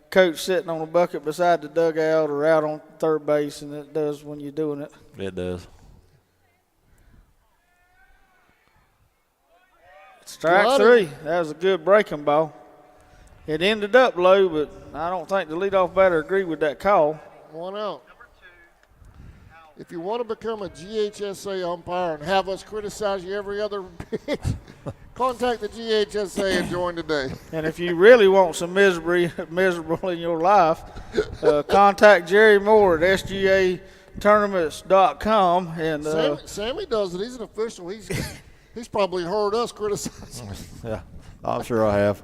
coach sitting on a bucket beside the dugout or out on third base than it does when you're doing it. It does. Strike 3. That was a good breaking ball. It ended up low, but I don't think the leadoff batter agreed with that call. 1 out. If you want to become a GHSA umpire and have us criticize you every other pitch, contact the GHSA and join today. And if you really want some miserable in your life, contact Jerry Moore at sgatournaments.com. And Sammy does it. He's an official. He's probably heard us criticize. Yeah, I'm sure I have.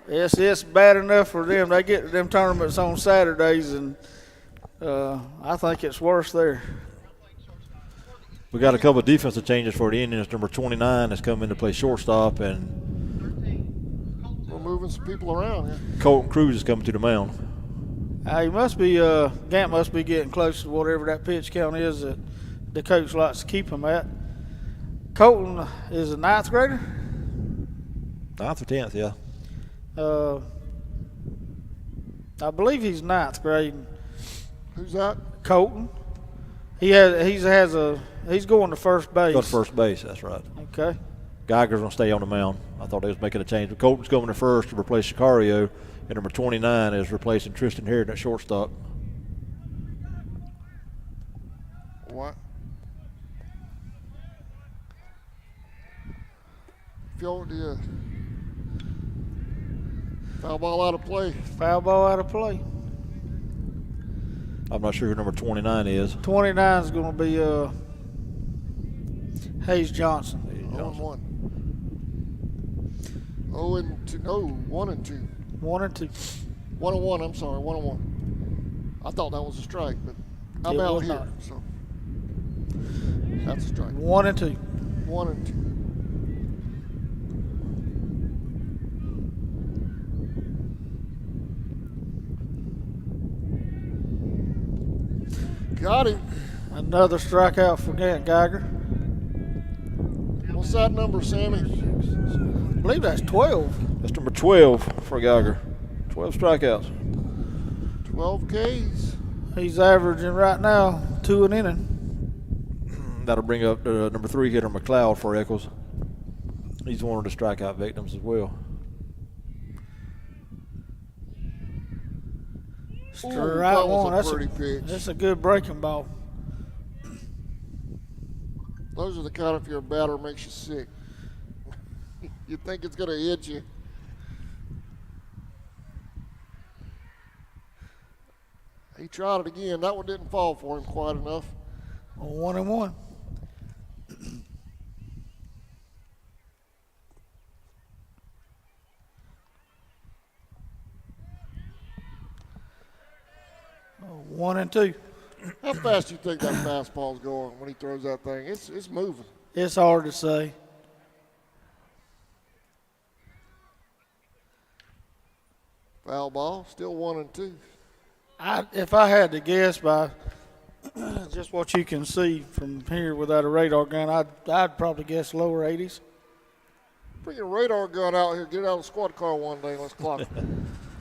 It's bad enough for them. They get them tournaments on Saturdays, and I think it's worse there. We got a couple of defensive changes for the Indians. Number 29 has come in to play shortstop, and we're moving some people around here. Colton Cruz is coming to the mound. He must be Gant must be getting close to whatever that pitch count is that the coach likes to keep him at. Colton is a 9th grader? 9th or 10th, yeah. I believe he's 9th grade. Who's that? Colton. He's going to first base. Go to first base, that's right. Okay. Geiger's going to stay on the mound. I thought they was making a change. But Colton's going to first to replace Sicario, and number 29 is replacing Tristan Herring at shortstop. What? Foul ball out of play. Foul ball out of play. I'm not sure who number 29 is. 29 is going to be Hayes Johnson. 0-1. 0-2. No, 1-2. 1-2. 1-1. I'm sorry, 1-1. I thought that was a strike, but I'm out here, not. so that's a strike. 1-2. 1-2. Got him. Another strikeout for Geiger. What's that number, Sammy? I believe that's 12. That's number 12 for Geiger. 12 strikeouts. 12 Ks. He's averaging right now 2 an inning. That'll bring up the number 3 hitter, McLeod, for Echols. He's one of the strikeout victims as well. Strike one. That's a pretty pitch. That's a good breaking ball. Those are the kind, if you're a batter, makes you sick. You think it's going to hit you. He tried it again. That one didn't fall for him quite enough. 1-1. Oh, 1-2. How fast do you think that fastball's going when he throws that thing? It's moving. It's hard to say. Foul ball, still 1-2. If I had to guess by just what you can see from here without a radar gun, I'd probably guess lower 80s. Bring your radar gun out here. Get it out of the squad car one day. Let's clock it.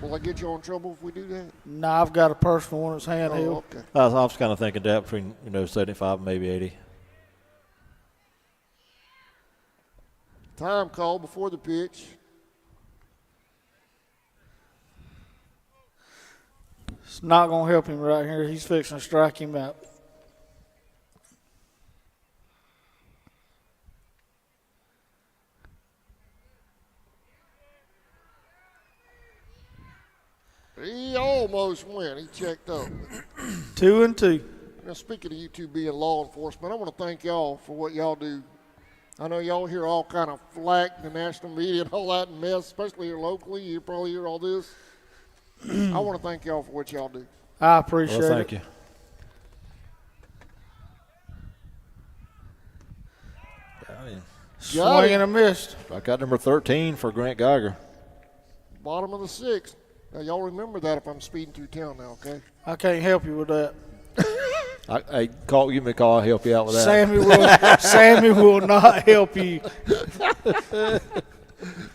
Will I get you in trouble if we do that? No, I've got a personal one that's handheld. Oh, okay. I was kind of thinking that between 75 and maybe 80. Time call before the pitch. It's not going to help him right here. He's fixing to strike him out. He almost went. He checked up. 2-2. Now, speaking of you two being law enforcement, I want to thank y'all for what y'all do. I know y'all hear all kind of flack in the national media and all that mess, especially here locally. You probably hear all this. I want to thank y'all for what y'all do. I appreciate it. Thank you. Swing and a miss. I got number 13 for Grant Geiger. Bottom of the 6th. Now, y'all remember that if I'm speeding through town now, okay? I can't help you with that. I call you, McCall. I'll help you out with that. Sammy will not help you.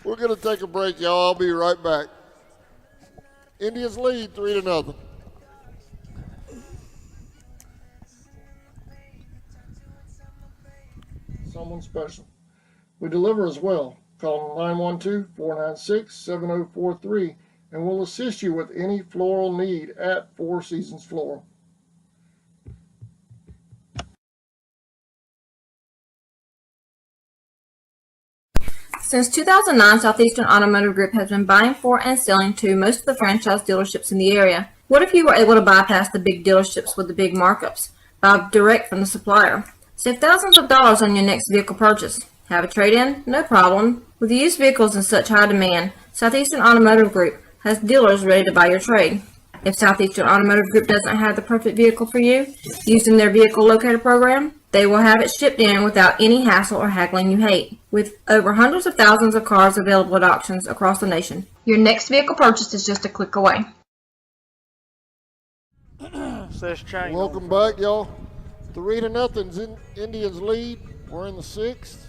We're going to take a break, y'all. I'll be right back. Indians lead 3-0. Someone special. We deliver as well. Call 912-496-7043 and we'll assist you with any floral need at Four Seasons Floral. Since 2009, Southeastern Automotive Group has been buying for and selling to most of the franchise dealerships in the area. What if you were able to bypass the big dealerships with the big markups? Buy direct from the supplier. Save thousands of dollars on your next vehicle purchase. Have a trade-in? No problem. With used vehicles in such high demand, Southeastern Automotive Group has dealers ready to buy your trade. If Southeastern Automotive Group doesn't have the perfect vehicle for you, using their vehicle locator program, they will have it shipped in without any hassle or haggling you hate. With over hundreds of thousands of cars available at auctions across the nation, your next vehicle purchase is just a click away. Welcome back, y'all. 3-0. Indians lead. We're in the 6th.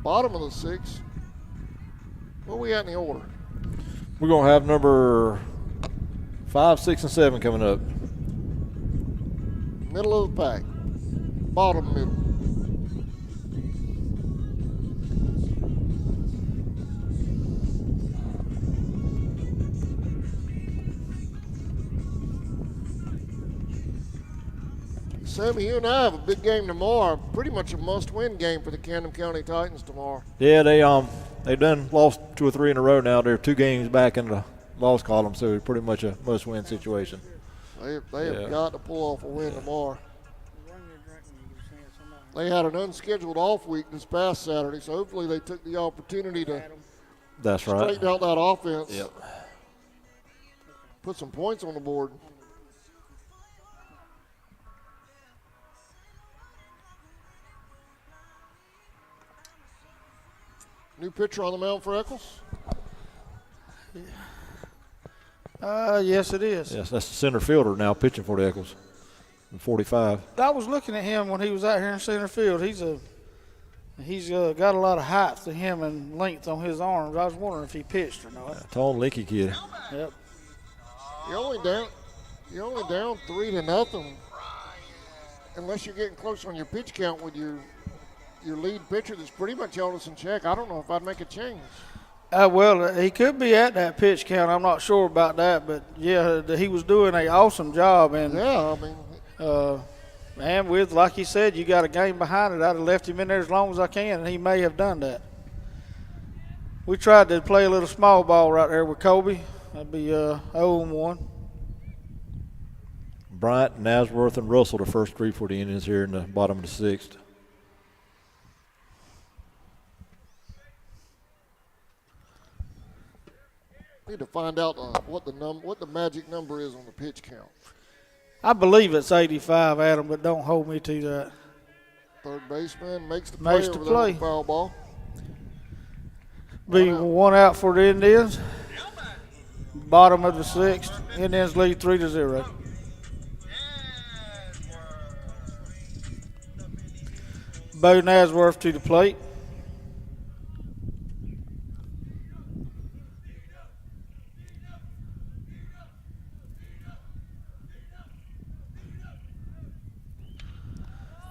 Bottom of the 6th. Where we at in the order? We're going to have number 5, 6, and 7 coming up. Middle of the pack. Bottom middle. Sammy, you and I have a big game tomorrow. Pretty much a must-win game for the Camden County Titans tomorrow. Yeah, they've done lost 2 or 3 in a row now. They're 2 games back in the loss column, so it's pretty much a must-win situation. They have got to pull off a win tomorrow. They had an unscheduled off week this past Saturday, so hopefully they took the opportunity to straighten out that offense. Yep. Put some points on the board. New pitcher on the mound for Echols? Yes, it is. Yes, that's the center fielder now pitching for the Echols. 45. I was looking at him when he was out here in center field. He's got a lot of height to him and length on his arms. I was wondering if he pitched or not. Tall, lanky kid. Yep. You're only down 3-0, unless you're getting close on your pitch count with your lead pitcher that's pretty much held us in check. I don't know if I'd make a change. Well, he could be at that pitch count. I'm not sure about that, but yeah, he was doing an awesome job. And yeah, I mean, and with, like you said, you got a game behind it. I'd have left him in there as long as I can, and he may have done that. We tried to play a little small ball right there with Kobe. That'd be 0-1. Bryant, Nasworth, and Russell, the first three for the Indians here in the bottom of the sixth. Need to find out what the magic number is on the pitch count. I believe it's 85, Adam, but don't hold me to that. Third baseman makes the play. Over there with the foul ball. Be one out for the Indians. Bottom of the sixth. Indians lead 3-0. Bo Nasworth to the plate.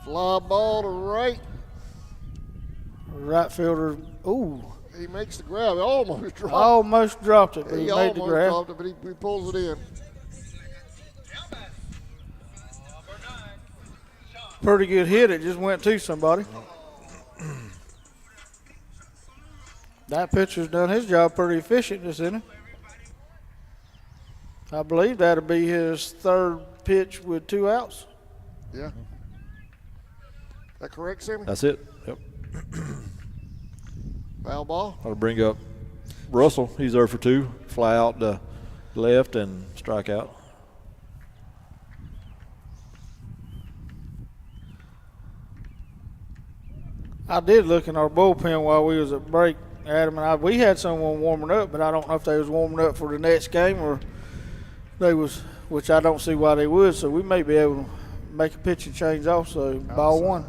Fly ball to right. Right fielder, ooh. He makes the grab. He almost dropped it. Almost dropped it, but he made the grab. Dropped it, but he pulls it in. Pretty good hit. It just went to somebody. That pitcher's done his job pretty efficient this inning. I believe that'll be his third pitch with 2 outs. Yeah. That correct, Sammy? That's it. Yep. Foul ball. I'll bring up Russell. He's there for 2. Fly out to left and strike out. I did look in our bullpen while we was at break, Adam and I. We had someone warming up, but I don't know if they was warming up for the next game or they was, which I don't see why they would. So we may be able to make a pitching change also. Ball 1.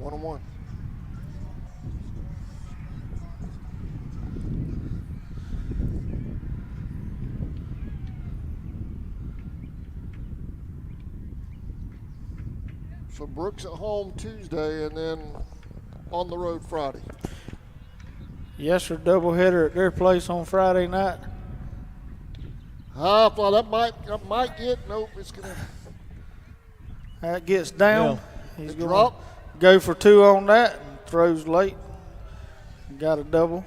1-1. So Brooks at home Tuesday and then on the road Friday. Yes, sir. Doubleheader at their place on Friday night. Well, that might get, nope, it's going to. That gets down. Yeah. He's going to go for 2 on that and throws late. Got a double.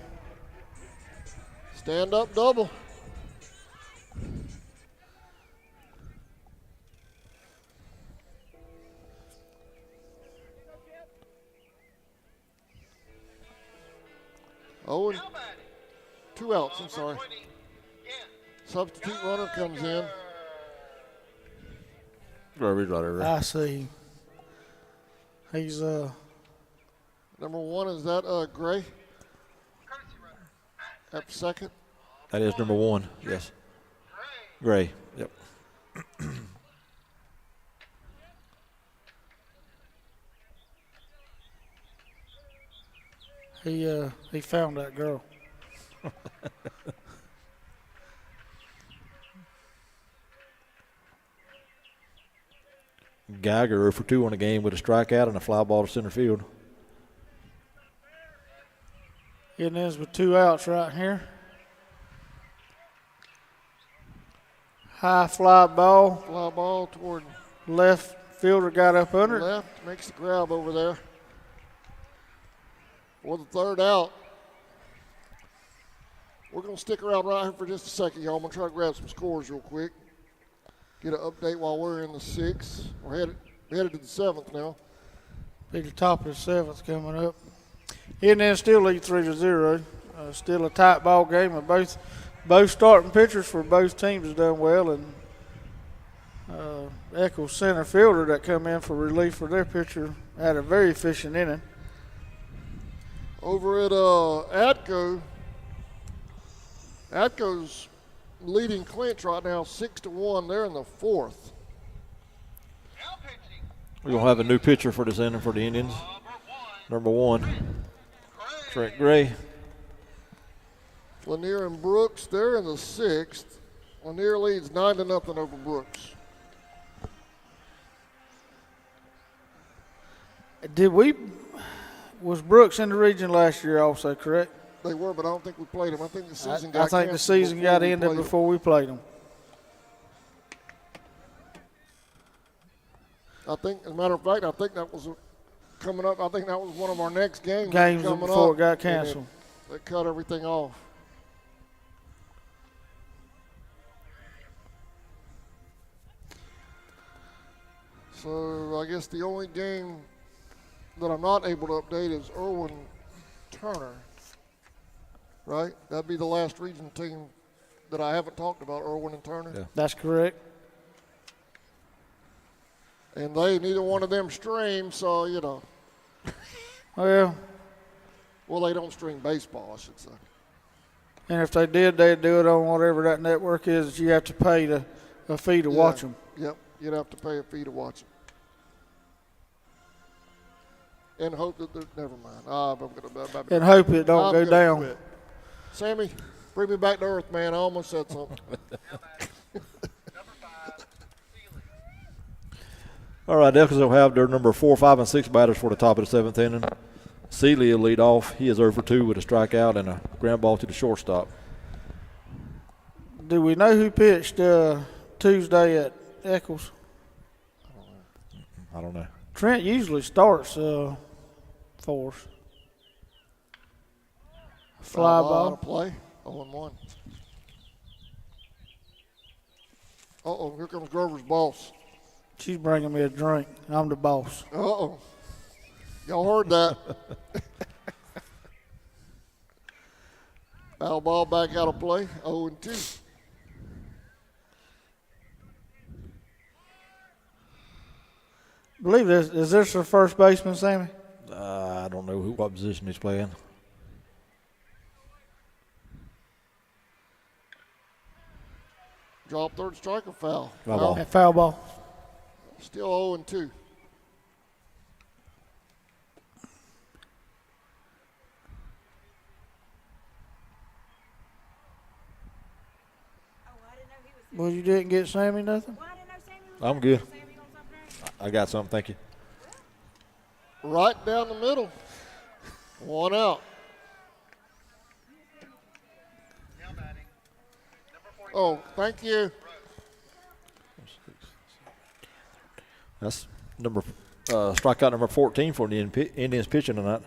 Stand up double. Oh, and 2 outs, I'm sorry. Substitute runner comes in. I see. He's number 1, is that Gray? At second? That is number 1, yes. Gray, yep. He found that girl. Geiger for 2 on the game with a strikeout and a fly ball to center field. It ends with 2 outs right here. High fly ball. Fly ball toward left fielder, got up under it. Left, makes the grab over there. For the 3rd out. We're going to stick around right here for just a second, y'all. I'm going to try to grab some scores real quick. Get an update while we're in the 6th. We're headed to the 7th now. Be the top of the 7th coming up. And then still lead 3-0. Still a tight ball game. And both starting pitchers for both teams has done well. And Echols center fielder that come in for relief for their pitcher had a very efficient inning. Over at Atco's leading clinch right now 6-1. They're in the 4th. We're going to have a new pitcher for this inning for the Indians. Number 1, Trent Gray. Lanier and Brooks, they're in the 6th. Lanier leads 9-0 over Brooks. Was Brooks in the region last year also, correct? They were, but I don't think we played them. I think the season I got think the season got ended before we played them. I think, as a matter of fact, I think that was coming up. I think that was one of our next games. Games coming before up, it got canceled. They cut everything off. So I guess the only game that I'm not able to update is Irwin Turner, right? That'd be the last region team that I haven't talked about, Irwin and Turner. Yeah. That's correct. And neither one of them stream, so, you know. Well, they don't stream baseball, I should say. And if they did, they'd do it on whatever that network is that you have to pay a fee to watch them. Yep, you'd have to pay a fee to watch them. And hope that never mind. And hope it don't go down. Quit. Sammy, bring me back to earth, man. I almost said something. All right, Echols will have their number 4, 5, and 6 batters for the top of the 7th inning. Seeley will lead off. He is 0 for 2 with a strikeout and a ground ball to the shortstop. Do we know who pitched Tuesday at Echols? I don't know. Trent usually starts for us. Fly ball. Play. 0-1. Uh-oh, here comes Grover's boss. She's bringing me a drink. I'm the boss. Uh-oh. Y'all heard that. Foul ball back out of play. 0-2. Believe this. Is this the first baseman, Sammy? I don't know what position he's playing. Drop third strike or foul? Foul ball. Foul ball. Still 0-2. Well, you didn't get Sammy nothing? I'm good. I got something, thank you. Right down the middle. 1 out. Oh, thank you. That's strikeout number 14 for the Indians pitching tonight.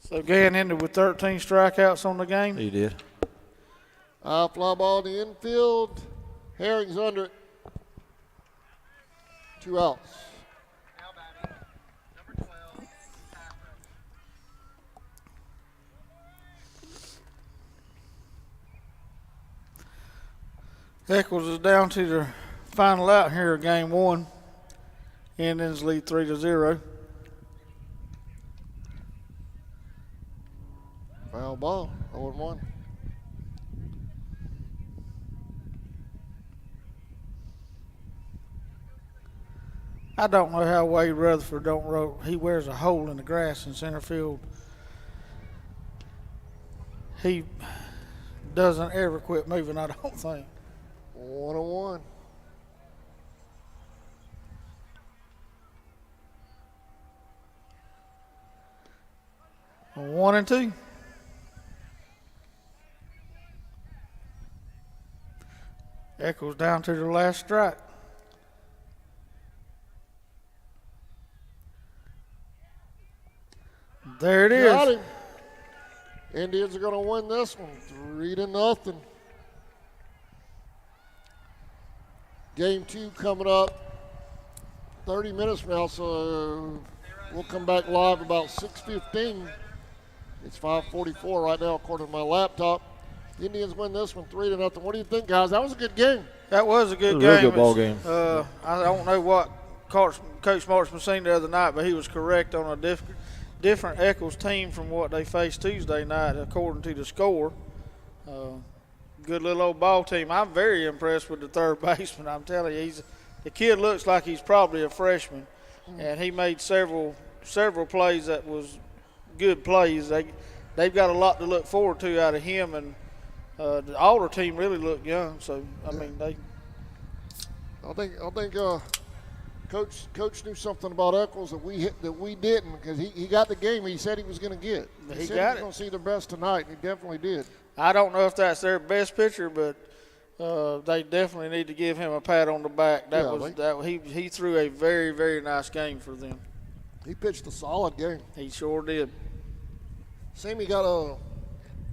So Gann ended with 13 strikeouts on the game? He did. Fly ball in the infield. Herring's under it. 2 outs. Echols is down to the final out here of game 1. Indians lead 3-0. Foul ball. 0-1. I don't know how Wade Rutherford he wears a hole in the grass in center field. He doesn't ever quit moving, I don't think. 1-1. A 1-2. Echols down to the last strike. There it is. Got him. Indians are going to win this one 3-0. Game 2 coming up 30 minutes from now, so we'll come back live about 6:15. It's 5:44 right now according to my laptop. The Indians win this one 3-0. What do you think, guys? That was a good game. That was a good It was game. a real good ball game. I don't know what Coach Marksman seen the other night, but he was correct on a different Echols team from what they faced Tuesday night according to the score. Good little old ball team. I'm very impressed with the third baseman. I'm telling you, the kid looks like he's probably a freshman, and he made several plays that was good plays. they've got a lot to look forward to out of him, and the Alder team really looked young. So I mean, I think Coach knew something about Echols that we didn't, because he got the game he said he was going to get. He said he was going to see the best tonight, and he definitely did. I don't know if that's their best pitcher, but they definitely need to give him a pat on the back. He threw a very, very nice game for them. He pitched a solid game. He sure did. Sammy got a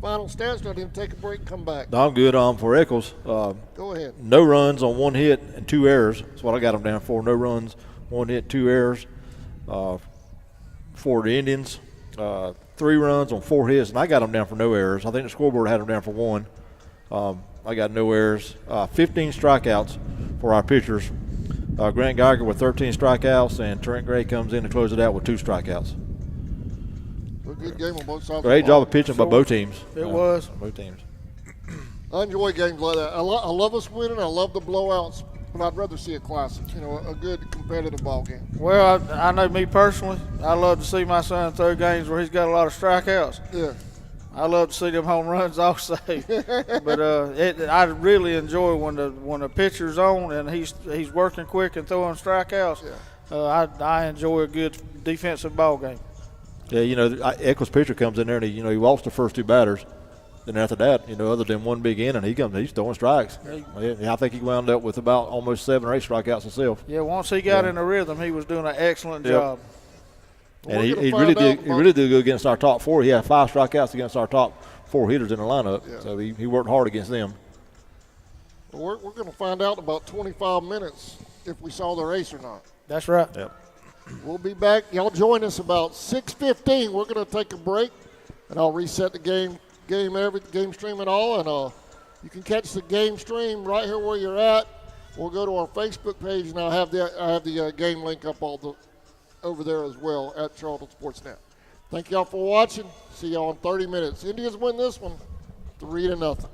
final stats. Let him take a break and come back. I'm good for Echols. Go ahead. No runs on 1 hit and 2 errors. That's what I got them down for. No runs, 1 hit, 2 errors. For the Indians, 3 runs on 4 hits, and I got them down for no errors. I think the scoreboard had them down for 1. I got no errors. 15 strikeouts for our pitchers. Grant Geiger with 13 strikeouts, and Trent Gray comes in to close it out with 2 strikeouts. A good game on both sides. Great job of pitching by both teams. It was. Both teams. I enjoy games like that. I love us winning. I love the blowouts, but I'd rather see a classic, a good competitive ball game. Well, I know me personally, I love to see my son throw games where he's got a lot of strikeouts. Yeah. I love to see them home runs also. But I really enjoy when the pitcher's on and he's working quick and throwing strikeouts. Yeah. I enjoy a good defensive ball game. Yeah, Echols pitcher comes in there and he walks the first 2 batters. Then after that, other than 1 big inning, he's throwing strikes. I think he wound up with about almost 7 or 8 strikeouts himself. Yeah, once he got in the rhythm, he was doing an excellent job. And he really did good against our top 4. He had 5 strikeouts against our top 4 hitters in the lineup. Yeah. So he worked hard against them. Well, we're going to find out in about 25 minutes if we saw their ace or not. That's right. Yep. We'll be back. Y'all join us about 6:15. We're going to take a break, and I'll reset the game stream and all, and you can catch the game stream right here where you're at. We'll go to our Facebook page, and I have the game link up over there as well at Charlton Sportsnet. Thank y'all for watching. See y'all in 30 minutes. Indians win this one 3-0.